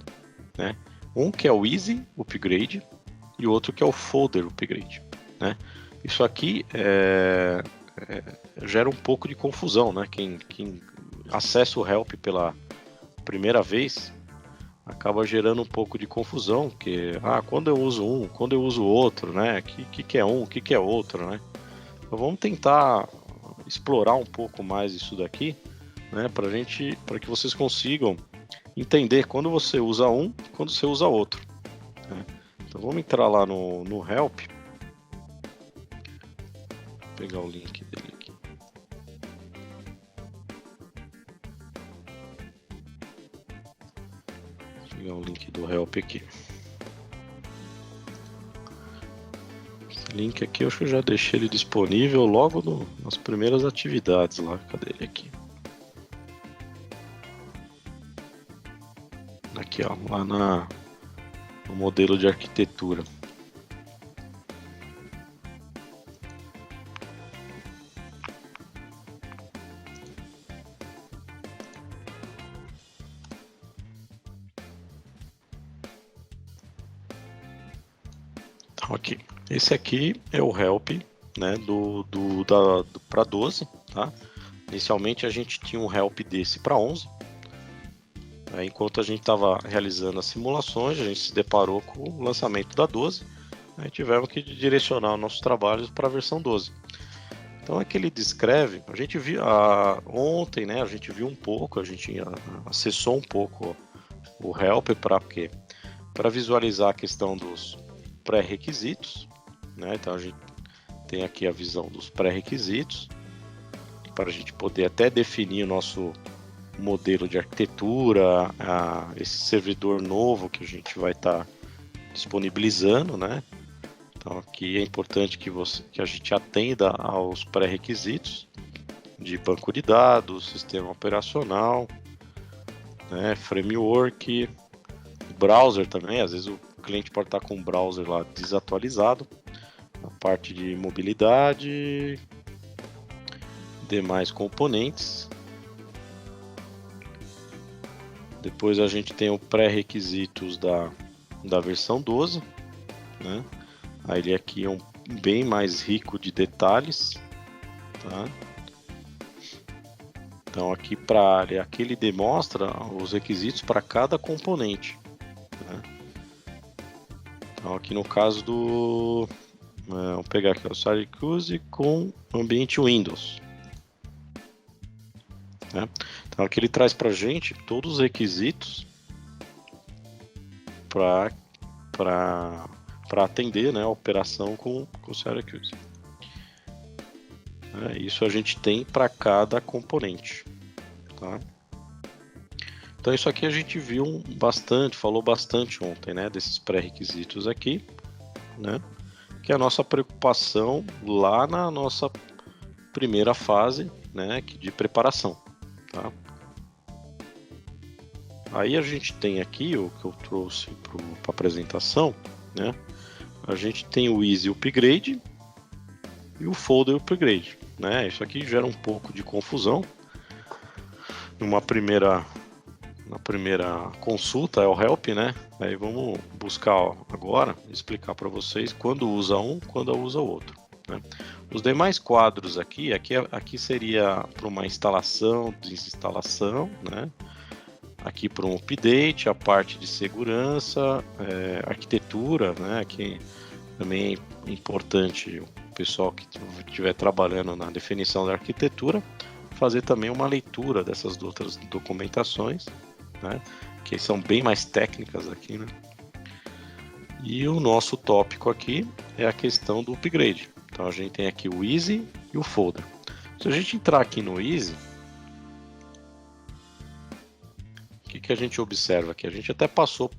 né? Um que é o Easy Upgrade e o outro que é o Folder Upgrade, né? Isso aqui gera um pouco de confusão, né? Quem acessa o help pela primeira vez acaba gerando um pouco de confusão, porque quando eu uso um, quando eu uso outro, né? Que é um, que é outro, né? Então vamos tentar explorar um pouco mais isso daqui, né? Para que vocês consigam entender quando você usa um, quando você usa outro, né? Então vamos entrar lá no help, vou pegar o link dele aqui. Vou pegar o link do help aqui. Link aqui, eu acho que eu já deixei ele disponível logo nas primeiras atividades lá. Cadê ele aqui? Aqui, ó, lá no modelo de arquitetura. Então, aqui. Esse aqui é o help, né, para 12, tá? Inicialmente a gente tinha um help desse para 11. Enquanto a gente estava realizando as simulações, a gente se deparou com o lançamento da 12, e tivemos que direcionar nossos trabalhos para a versão 12. Então é que ele descreve, a gente viu ontem, né, a gente viu um pouco, a gente acessou um pouco o help para visualizar a questão dos pré-requisitos, né? Então a gente tem aqui a visão dos pré-requisitos para a gente poder até definir o nosso modelo de arquitetura, esse servidor novo que a gente vai estar disponibilizando, né? Então aqui é importante que a gente atenda aos pré-requisitos de banco de dados, sistema operacional, né? Framework, browser também. Às vezes o cliente pode estar com o browser lá desatualizado. A parte de mobilidade, demais componentes. Depois a gente tem o pré-requisitos da versão 12, né? Aí ele aqui é bem mais rico de detalhes, tá? Então aqui ele demonstra os requisitos para cada componente, né? Então aqui no caso vamos pegar aqui o Syracuse com ambiente Windows, né? Então aqui ele traz para a gente todos os requisitos para atender, né, a operação com o Syracuse. Isso a gente tem para cada componente, tá? Então isso aqui a gente viu falou bastante ontem, né, desses pré-requisitos aqui, né, que é a nossa preocupação lá na nossa primeira fase, né, de preparação, tá? Aí a gente tem aqui o que eu trouxe para a apresentação, né? A gente tem o Easy Upgrade e o Folder Upgrade, né? Isso aqui gera um pouco de confusão. Na primeira consulta é o Help, né? Aí vamos buscar agora, explicar para vocês quando usa um, quando usa o outro, né? Os demais quadros aqui seria para uma instalação, desinstalação, né? Aqui para um update, a parte de segurança, arquitetura, né? Que também é importante o pessoal que estiver trabalhando na definição da arquitetura fazer também uma leitura dessas outras documentações, né? que são bem mais técnicas aqui, né? E o nosso tópico aqui é a questão do upgrade. Então a gente tem aqui o Easy e o Folder. Se a gente entrar aqui no Easy, o que a gente observa aqui? A gente até passou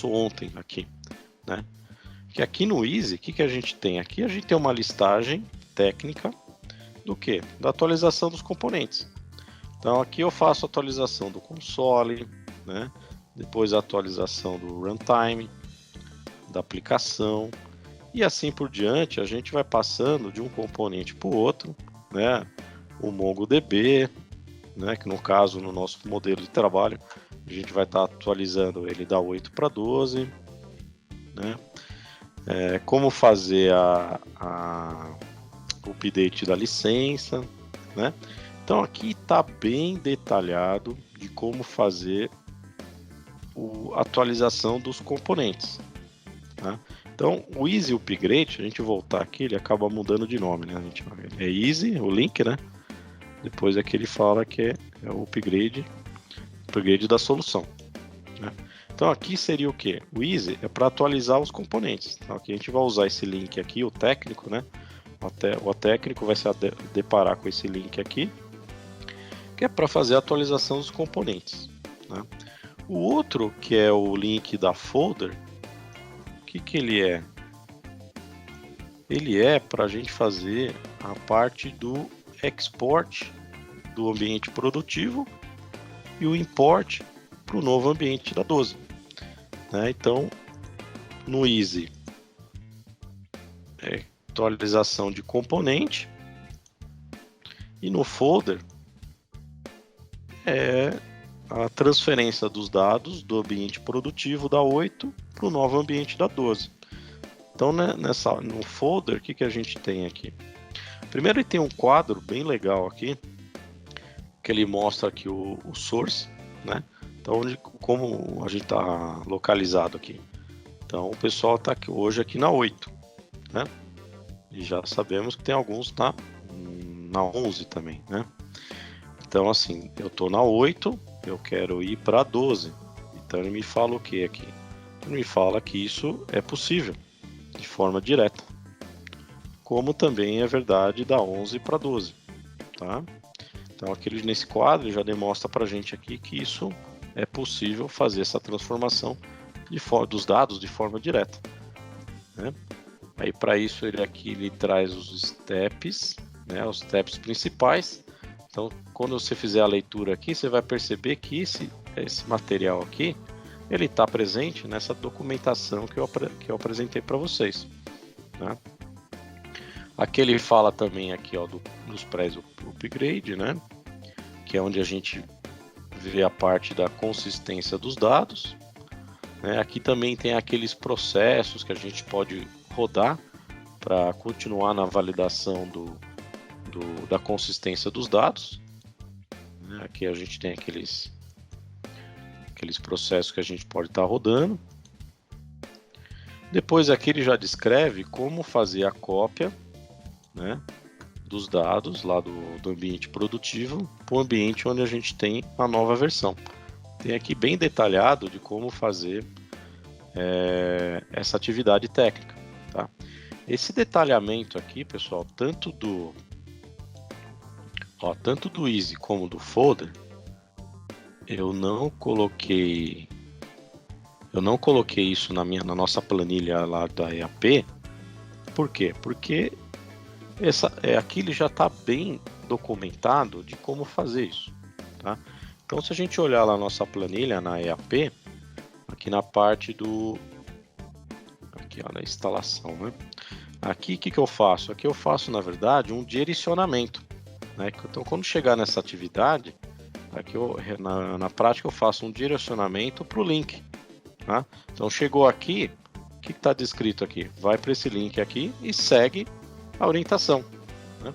ontem aqui, né? Que aqui no Easy, o que a gente tem? Aqui a gente tem uma listagem técnica do que? Da atualização dos componentes. Então aqui eu faço a atualização do console, né? Depois a atualização do runtime, da aplicação, e assim por diante. A gente vai passando de um componente para o outro, né? O MongoDB, né? Que no caso, no nosso modelo de trabalho, a gente vai estar atualizando ele da 8 para 12, né? Como fazer o update da licença, né? Então aqui está bem detalhado de como fazer a atualização dos componentes, tá? Então o Easy Upgrade, se a gente voltar aqui, ele acaba mudando de nome, né? É Easy, o link, né? Depois é que ele fala que é o upgrade da solução, né? Então aqui seria o que? O Easy é para atualizar os componentes. Então aqui a gente vai usar esse link aqui, o técnico, né? O técnico vai se deparar com esse link aqui, que é para fazer a atualização dos componentes, né? O outro, que é o link da folder, o que ele é? Ele é para a gente fazer a parte do export do ambiente produtivo e o import para o novo ambiente da 12, né? Então, no Easy é atualização de componente, e no folder é a transferência dos dados do ambiente produtivo da 8 para o novo ambiente da 12. Então, né, no folder, o que a gente tem aqui? Primeiro, ele tem um quadro bem legal aqui, que ele mostra aqui o source, né? Então, como a gente está localizado aqui. Então, o pessoal está hoje aqui na 8, né? E já sabemos que tem alguns na 11 também, né? Então, assim, eu estou na 8, eu quero ir para 12. Então, ele me fala o que aqui? Ele me fala que isso é possível, de forma direta. Como também é verdade da 11 para 12, tá? Então, aqui nesse quadro já demonstra para a gente aqui que isso é possível fazer essa transformação dos dados de forma direta, né? Aí, para isso, ele traz os steps, né? Os steps principais. Então, quando você fizer a leitura aqui, você vai perceber que esse material aqui, ele está presente nessa documentação que eu apresentei para vocês, né? Aqui ele fala também aqui, ó, dos pré-upgrade, né? Que é onde a gente vê a parte da consistência dos dados, né? Aqui também tem aqueles processos que a gente pode rodar para continuar na validação da consistência dos dados, né? Aqui a gente tem aqueles processos que a gente pode estar rodando. Depois aqui ele já descreve como fazer a cópia, né, dos dados lá do ambiente produtivo para o ambiente onde a gente tem a nova versão. Tem aqui bem detalhado de como fazer essa atividade técnica, tá? Esse detalhamento aqui, pessoal, tanto do Easy como do folder, eu não coloquei isso na nossa planilha lá da EAP. Por quê? Porque aqui ele já está bem documentado de como fazer isso, tá? Então, se a gente olhar lá a nossa planilha na EAP, aqui na parte aqui, ó, na instalação, né? Aqui, o que eu faço? Aqui eu faço, na verdade, um direcionamento, né? Então, quando chegar nessa atividade, aqui na prática eu faço um direcionamento para o link, tá? Então, chegou aqui, o que está descrito aqui? Vai para esse link aqui e segue a orientação, né?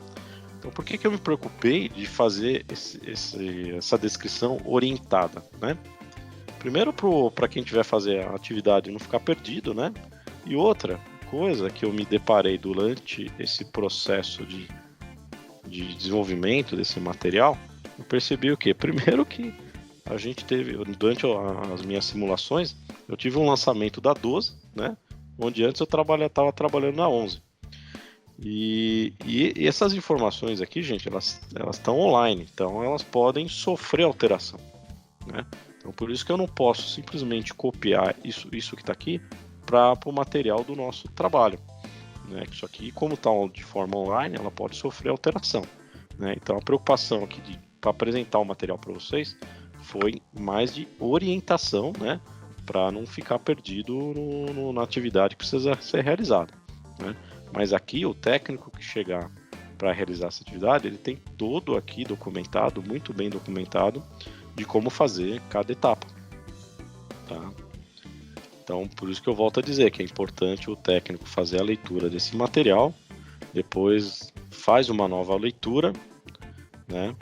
Então, por que eu me preocupei de fazer essa descrição orientada, né? Primeiro, para quem tiver fazer a atividade não ficar perdido, né? E outra coisa que eu me deparei durante esse processo de desenvolvimento desse material, eu percebi o quê? Primeiro que a gente teve, durante as minhas simulações, eu tive um lançamento da 12, né? Onde antes eu estava trabalhando na 11. E essas informações aqui, gente, elas estão online, então elas podem sofrer alteração, né? Então por isso que eu não posso simplesmente copiar isso que está aqui para o material do nosso trabalho, né? Isso aqui, como está de forma online, ela pode sofrer alteração, né? Então a preocupação aqui para apresentar o material para vocês foi mais de orientação, né? Para não ficar perdido na atividade que precisa ser realizada, né? Mas aqui o técnico que chegar para realizar essa atividade, ele tem todo aqui documentado, muito bem documentado, de como fazer cada etapa, tá? Então, por isso que eu volto a dizer que é importante o técnico fazer a leitura desse material, depois faz uma nova leitura, né?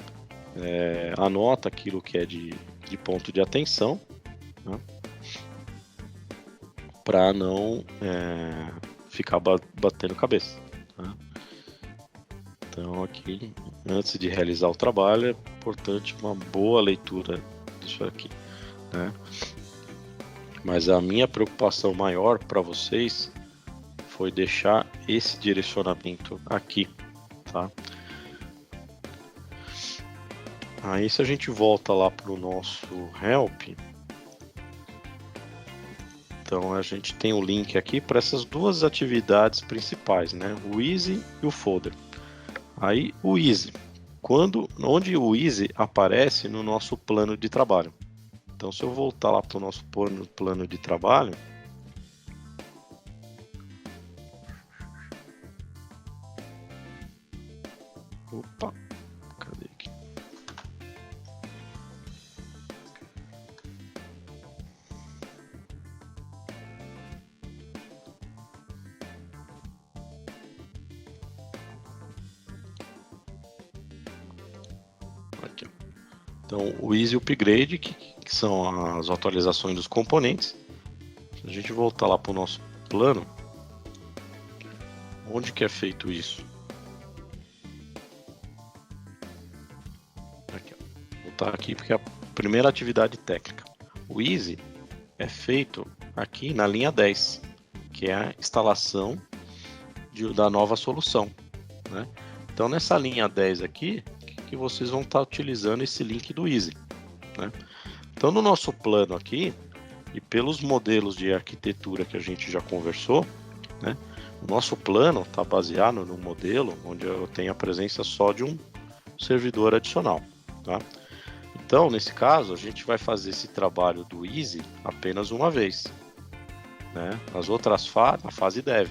Anota aquilo que é de ponto de atenção, né? Para não ficar batendo cabeça, tá? Então aqui, antes de realizar o trabalho, é importante uma boa leitura disso aqui, né? Mas a minha preocupação maior para vocês foi deixar esse direcionamento aqui, tá? Aí se a gente volta lá para o nosso help, então a gente tem o link aqui para essas duas atividades principais, né? O Easy e o Folder. Aí o Easy, onde o Easy aparece no nosso plano de trabalho. Então se eu voltar lá para o nosso plano de trabalho, opa, cadê aqui? Aqui. Então, o Easy Upgrade, que são as atualizações dos componentes. Se a gente voltar lá para o nosso plano, onde que é feito isso? Aqui, ó. Vou voltar aqui porque é a primeira atividade técnica. O Easy é feito aqui na linha 10, que é a instalação da nova solução, né? Então, nessa linha 10 aqui, que vocês vão estar utilizando esse link do Easy, né? Então, no nosso plano aqui, e pelos modelos de arquitetura que a gente já conversou, né? O nosso plano está baseado no modelo onde eu tenho a presença só de um servidor adicional, tá? Então, nesse caso, a gente vai fazer esse trabalho do Easy apenas uma vez, né? Nas outras fases, na fase Dev.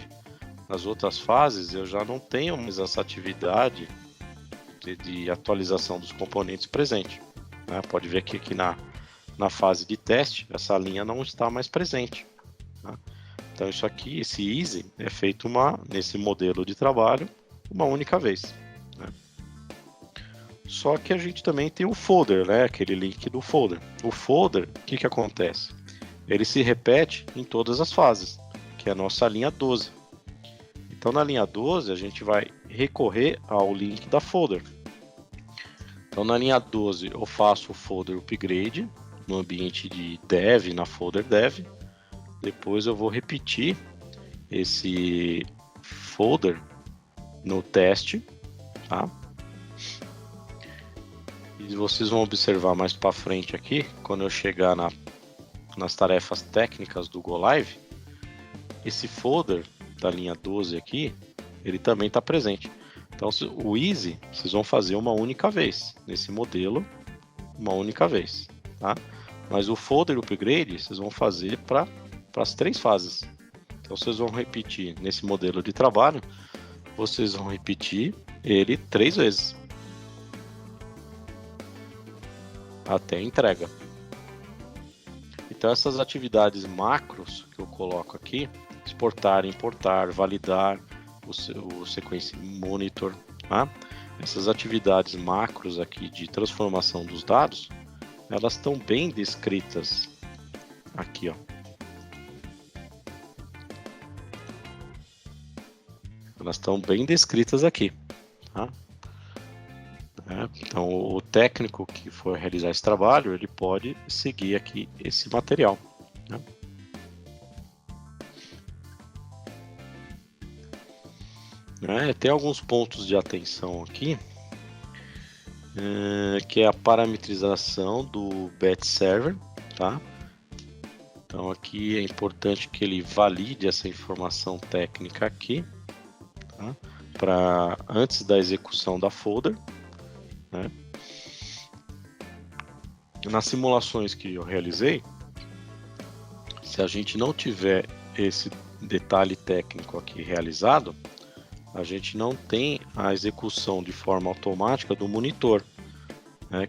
Nas outras fases, eu já não tenho mais essa atividade de atualização dos componentes presente, né? Pode ver que aqui na fase de teste, essa linha não está mais presente, tá? Então, isso aqui, esse Easy, é feito nesse modelo de trabalho uma única vez, né? Só que a gente também tem o folder, né? Aquele link do folder. O folder, o que acontece? Ele se repete em todas as fases, que é a nossa linha 12. Então, na linha 12, a gente vai recorrer ao link da folder. Então, na linha 12, eu faço o folder upgrade no ambiente de dev, na folder dev. Depois eu vou repetir esse folder no teste, tá? E vocês vão observar mais para frente aqui, quando eu chegar nas tarefas técnicas do GoLive, esse folder da linha 12 aqui, ele também está presente. Então, o Easy, vocês vão fazer uma única vez, nesse modelo, uma única vez, tá? Mas o folder upgrade, vocês vão fazer para as 3 fases. Então, vocês vão repetir nesse modelo de trabalho, vocês vão repetir ele 3 vezes, até a entrega. Então, essas atividades macros que eu coloco aqui, exportar, importar, validar, o sequence monitor, tá? Essas atividades macros aqui de transformação dos dados, elas estão bem descritas aqui, ó. Elas estão bem descritas aqui, tá? né? Então, o técnico que for realizar esse trabalho, ele pode seguir aqui esse material, né? Tem alguns pontos de atenção aqui, que é a parametrização do batch server, tá? Então aqui é importante que ele valide essa informação técnica aqui, tá? Para antes da execução da folder, né? Nas simulações que eu realizei, se a gente não tiver esse detalhe técnico aqui realizado, a gente não tem a execução de forma automática do monitor, né?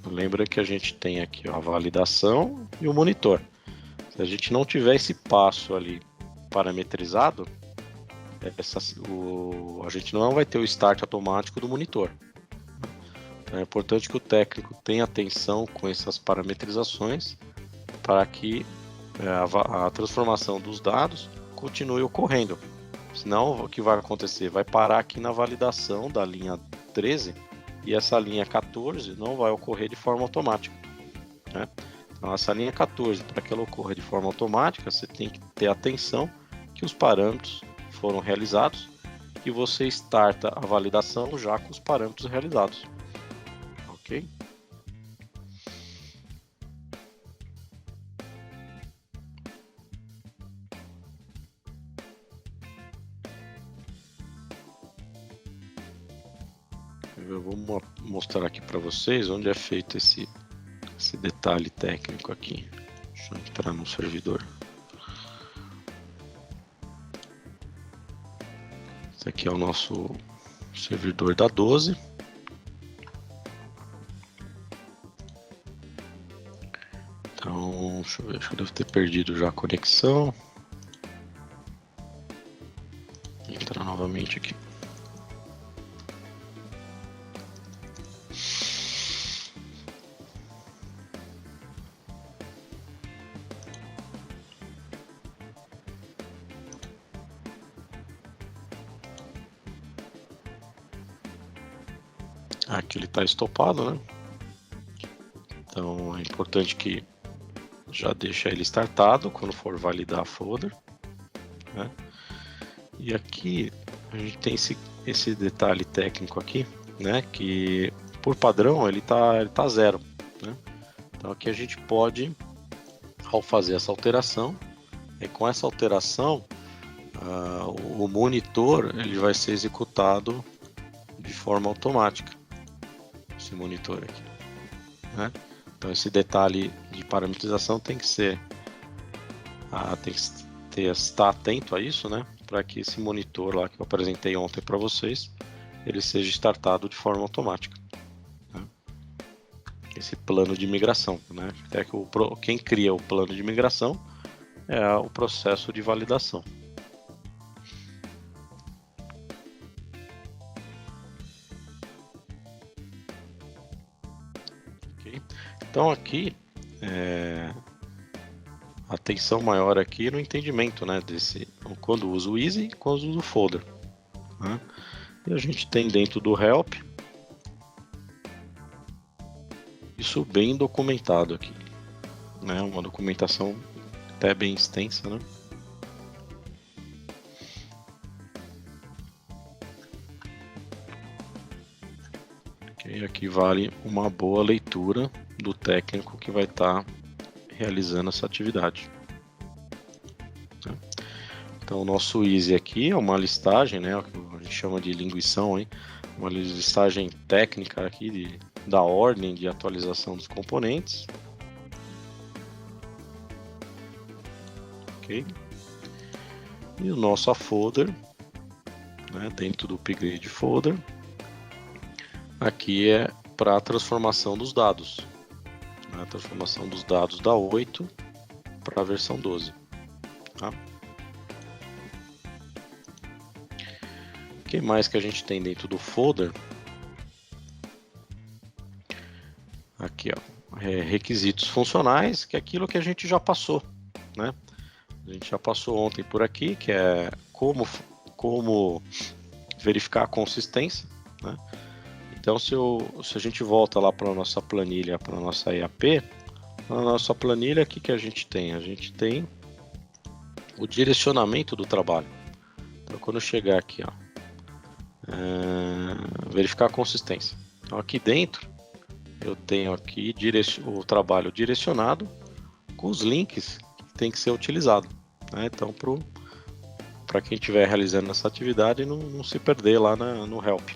Lembra que a gente tem aqui a validação e o monitor. Se a gente não tiver esse passo ali parametrizado, a gente não vai ter o start automático do monitor. Então é importante que o técnico tenha atenção com essas parametrizações para que a transformação dos dados continue ocorrendo. Senão, o que vai acontecer? Vai parar aqui na validação da linha 13 e essa linha 14 não vai ocorrer de forma automática, né? Então, essa linha 14, para que ela ocorra de forma automática, você tem que ter atenção que os parâmetros foram realizados e você starta a validação já com os parâmetros realizados, ok? Eu vou mostrar aqui para vocês onde é feito esse detalhe técnico aqui. Deixa eu entrar no servidor. Esse aqui é o nosso servidor da 12. Então, deixa eu ver, acho que eu devo ter perdido já a conexão. Vou entrar novamente aqui. Aqui ele está estopado, né? Então é importante que já deixe ele startado quando for validar a folder, né? E aqui a gente tem esse detalhe técnico aqui, né? Que por padrão ele tá 0, né? Então aqui a gente pode, ao fazer essa alteração, com essa alteração o monitor ele vai ser executado de forma automática. Esse monitor aqui, né? Então esse detalhe de parametrização tem que estar atento a isso, né? Para que esse monitor lá que eu apresentei ontem para vocês, ele seja startado de forma automática, né? Esse plano de migração, né? Até que quem cria o plano de migração é o processo de validação. Então aqui a atenção maior aqui no entendimento, né, quando uso o easy e quando uso o folder, né? E a gente tem dentro do help isso bem documentado aqui, né? Uma documentação até bem extensa, né? Okay, aqui vale uma boa leitura do técnico que vai estar realizando essa atividade. Então o nosso easy aqui é uma listagem, né, o que a gente chama de linguição, hein? Uma listagem técnica aqui da ordem de atualização dos componentes. Ok? E o nosso folder, né, dentro do upgrade folder, aqui é para a transformação dos dados, né, a transformação dos dados da 8 para a versão 12. Tá? O que mais que a gente tem dentro do folder? Aqui, ó, requisitos funcionais, que é aquilo que a gente já passou, né? A gente já passou ontem por aqui, que é como verificar a consistência, né? Então, se a gente volta lá para a nossa planilha, para a nossa EAP, na nossa planilha, o que a gente tem? A gente tem o direcionamento do trabalho. Então, quando eu chegar aqui, ó, verificar a consistência. Então, aqui dentro, eu tenho aqui o trabalho direcionado com os links que tem que ser utilizado, né? Então, para quem estiver realizando essa atividade, não se perder lá no help.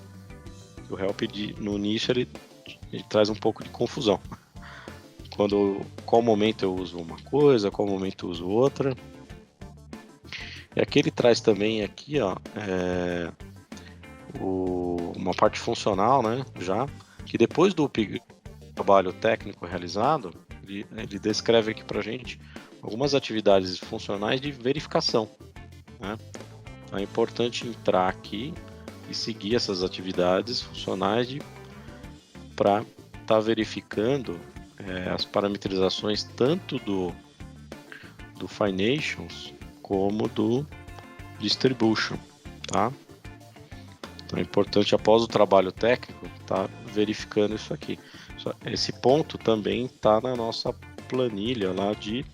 O help no início ele traz um pouco de confusão. Qual momento eu uso uma coisa, qual momento eu uso outra. E aqui ele traz também aqui, ó, uma parte funcional, né, já, que depois do trabalho técnico realizado, ele descreve aqui pra gente algumas atividades funcionais de verificação, né? Então é importante entrar aqui e seguir essas atividades funcionais para estar verificando as parametrizações tanto do Financials como do Distribution, tá? Então é importante, após o trabalho técnico, estar verificando isso aqui. Esse ponto também está na nossa planilha lá de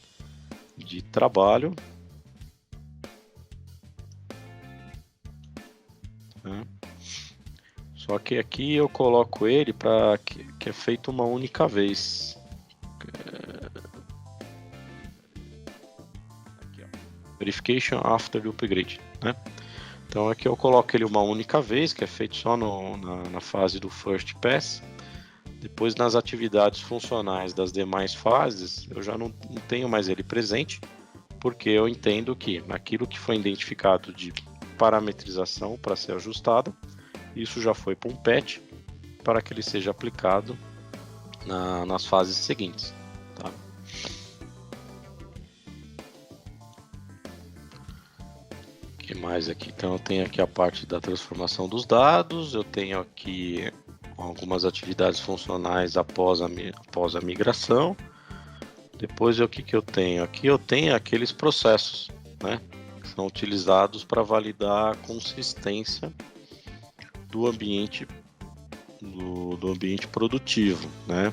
trabalho. Tá? Só que aqui eu coloco ele para que é feito uma única vez. Aqui, ó. Verification after the upgrade, né? Então aqui eu coloco ele uma única vez, que é feito só na fase do first pass. Depois, nas atividades funcionais das demais fases, eu já não tenho mais ele presente, porque eu entendo que naquilo que foi identificado de parametrização para ser ajustado, isso já foi para um patch para que ele seja aplicado nas fases seguintes. Tá? O que mais aqui? Então eu tenho aqui a parte da transformação dos dados, eu tenho aqui algumas atividades funcionais após a migração. Depois o que eu tenho? Aqui eu tenho aqueles processos, né, que são utilizados para validar a consistência do ambiente do ambiente produtivo, né?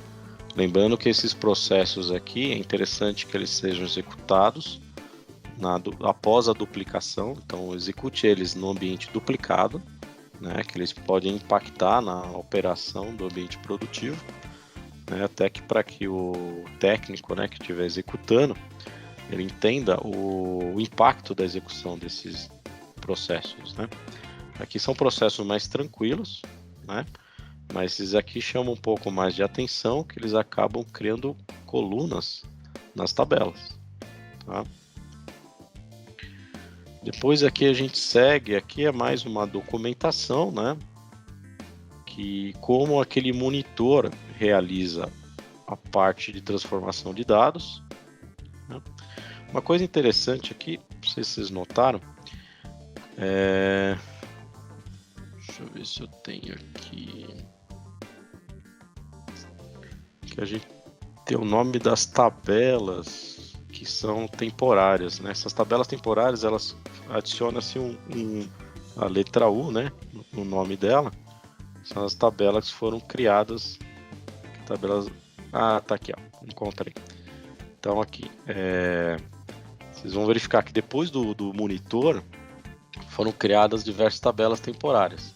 Lembrando que esses processos aqui é interessante que eles sejam executados após a duplicação, então execute eles no ambiente duplicado, né, que eles podem impactar na operação do ambiente produtivo, né, até que para que o técnico, né, que estiver executando, ele entenda o impacto da execução desses processos, né. Aqui são processos mais tranquilos, né, mas esses aqui chamam um pouco mais de atenção, que eles acabam criando colunas nas tabelas, tá? Depois aqui a gente segue, aqui é mais uma documentação, né? Que como aquele monitor realiza a parte de transformação de dados. Né? Uma coisa interessante aqui, não sei se vocês notaram, deixa eu ver se eu tenho aqui, que a gente tem o nome das tabelas que são temporárias, né? Essas tabelas temporárias, elas adiciona-se a letra U, né, no nome dela. São as tabelas que foram criadas. Tabelas. Tá aqui, ó. Encontrei. Então aqui, vocês vão verificar que depois do monitor foram criadas diversas tabelas temporárias.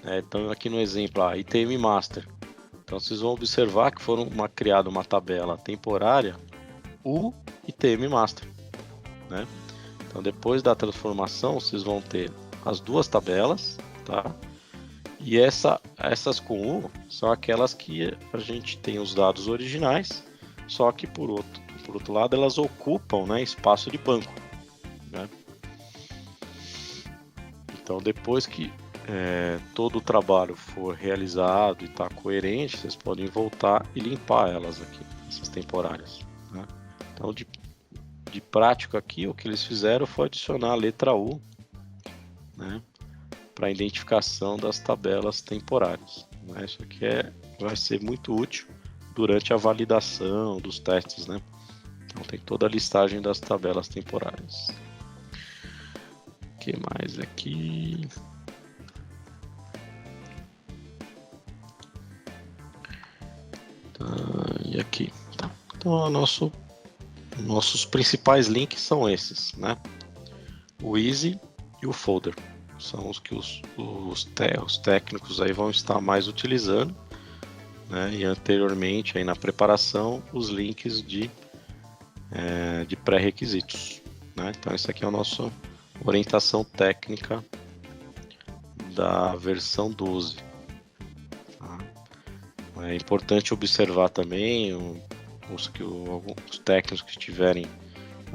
Então aqui no exemplo, ITM Master. Então vocês vão observar que criada uma tabela temporária U ITM Master, né? Então depois da transformação vocês vão ter as duas tabelas, tá? E essas com U são aquelas que a gente tem os dados originais, só que por outro lado elas ocupam, né, espaço de banco, né? Então depois que todo o trabalho for realizado e está coerente, vocês podem voltar e limpar elas aqui, essas temporárias, né? Então de prática aqui, o que eles fizeram foi adicionar a letra U, né, para a identificação das tabelas temporárias. Né? Isso aqui vai ser muito útil durante a validação dos testes, né? Então tem toda a listagem das tabelas temporárias. O que mais aqui? E aqui, tá. Então nossos principais links são esses, né? O Easy e o Folder são os que os técnicos aí vão estar mais utilizando, né? E anteriormente aí na preparação os links de pré-requisitos, né? Então essa aqui é a nossa orientação técnica da versão 12. Tá? É importante observar também os técnicos que estiverem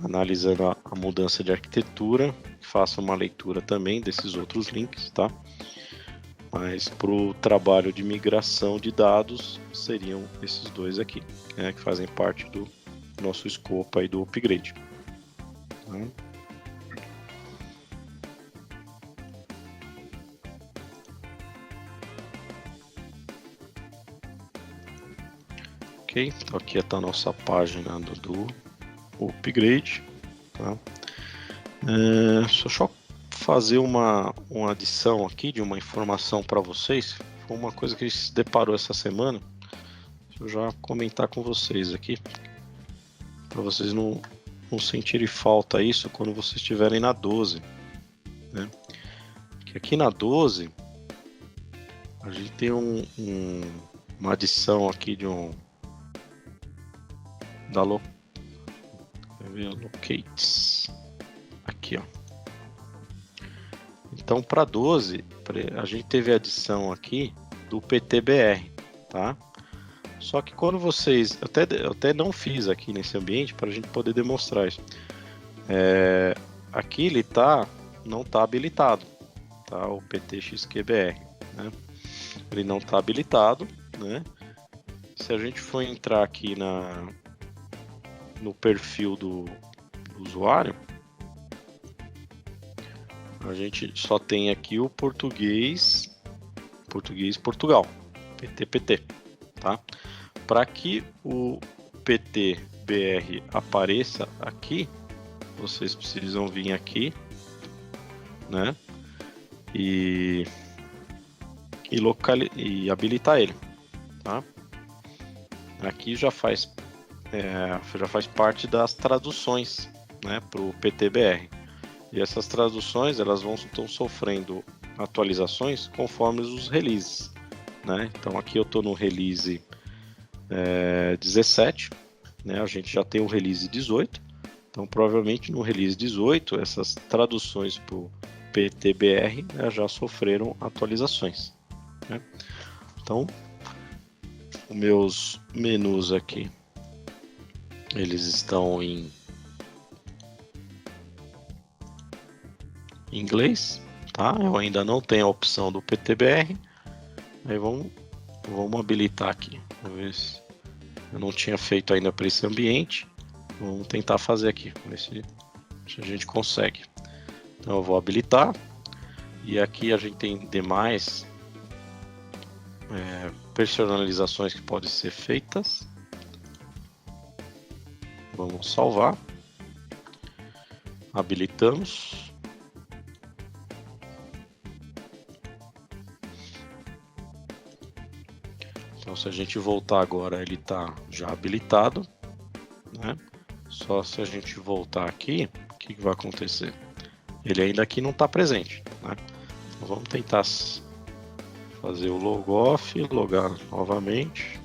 analisando a mudança de arquitetura, façam uma leitura também desses outros links, tá? Mas para o trabalho de migração de dados seriam esses dois aqui, né, que fazem parte do nosso escopo aí do upgrade. Tá? Ok, então aqui está a nossa página do upgrade. Tá? Só fazer uma adição aqui de uma informação para vocês. Foi uma coisa que se deparou essa semana. Deixa eu já comentar com vocês aqui, para vocês não sentirem falta isso quando vocês estiverem na 12, né? Que aqui na 12 a gente tem uma adição aqui da locates aqui, ó. Então para 12 a gente teve a adição aqui do PTBR, tá? Só que quando vocês, eu até não fiz aqui nesse ambiente para a gente poder demonstrar isso. Aqui ele não está habilitado, tá? O PTXQBR, né? Ele não está habilitado, né? Se a gente for entrar aqui no perfil do usuário, a gente só tem aqui o português Portugal, PTPT, tá? Para que o PTBR apareça aqui, vocês precisam vir aqui, né? E habilitar ele, tá? Aqui já faz parte das traduções, né, para o PTBR. E essas traduções elas estão sofrendo atualizações conforme os releases, né? Então aqui eu estou no release 17, né? A gente já tem o release 18, então provavelmente no release 18 essas traduções para o PTBR, né, já sofreram atualizações, né? Então os meus menus aqui eles estão em inglês, tá? Eu ainda não tenho a opção do PTBR. Aí vamos habilitar aqui. Vamos ver se eu não tinha feito ainda para esse ambiente. Vamos tentar fazer aqui, ver se a gente consegue. Então eu vou habilitar. E aqui a gente tem demais personalizações que podem ser feitas. Vamos salvar. Habilitamos. Então se a gente voltar agora, ele está já habilitado, né? Só se a gente voltar aqui, o que vai acontecer? Ele ainda aqui não está presente, né? Então vamos tentar fazer o logoff, logar novamente.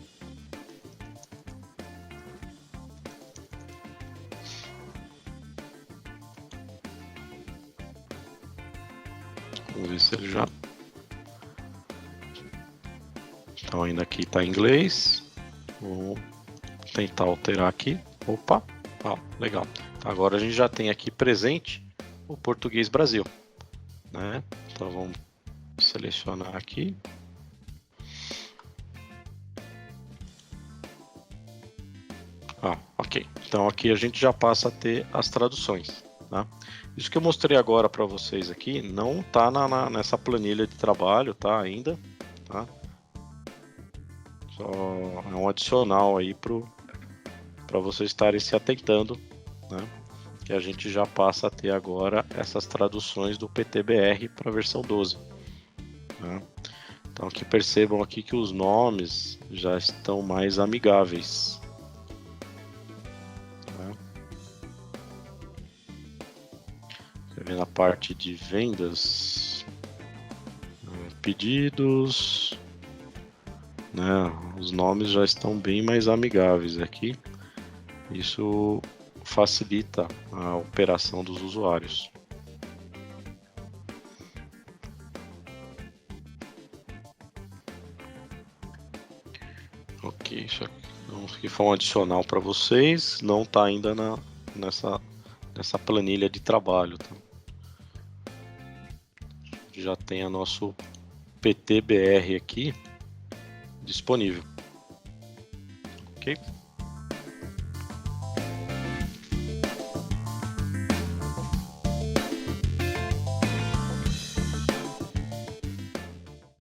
Vamos ver se ele já... Então ainda aqui está em inglês. Vou tentar alterar aqui. Opa, legal. Agora a gente já tem aqui presente o português Brasil, né? Então vamos selecionar aqui. Ok. Então aqui a gente já passa a ter as traduções, tá? Isso que eu mostrei agora para vocês aqui não está nessa planilha de trabalho, tá? Ainda, tá? Só é um adicional aí para vocês estarem se atentando, né? Que a gente já passa a ter agora essas traduções do PTBR para a versão 12. Né? Então aqui percebam aqui que os nomes já estão mais amigáveis. Tá? Quer ver na parte de vendas, pedidos, né? Os nomes já estão bem mais amigáveis aqui. Isso facilita a operação dos usuários. Ok, isso aqui foi um adicional para vocês, não está ainda nessa planilha de trabalho. Tá? Já tem o nosso PTBR aqui disponível. Ok?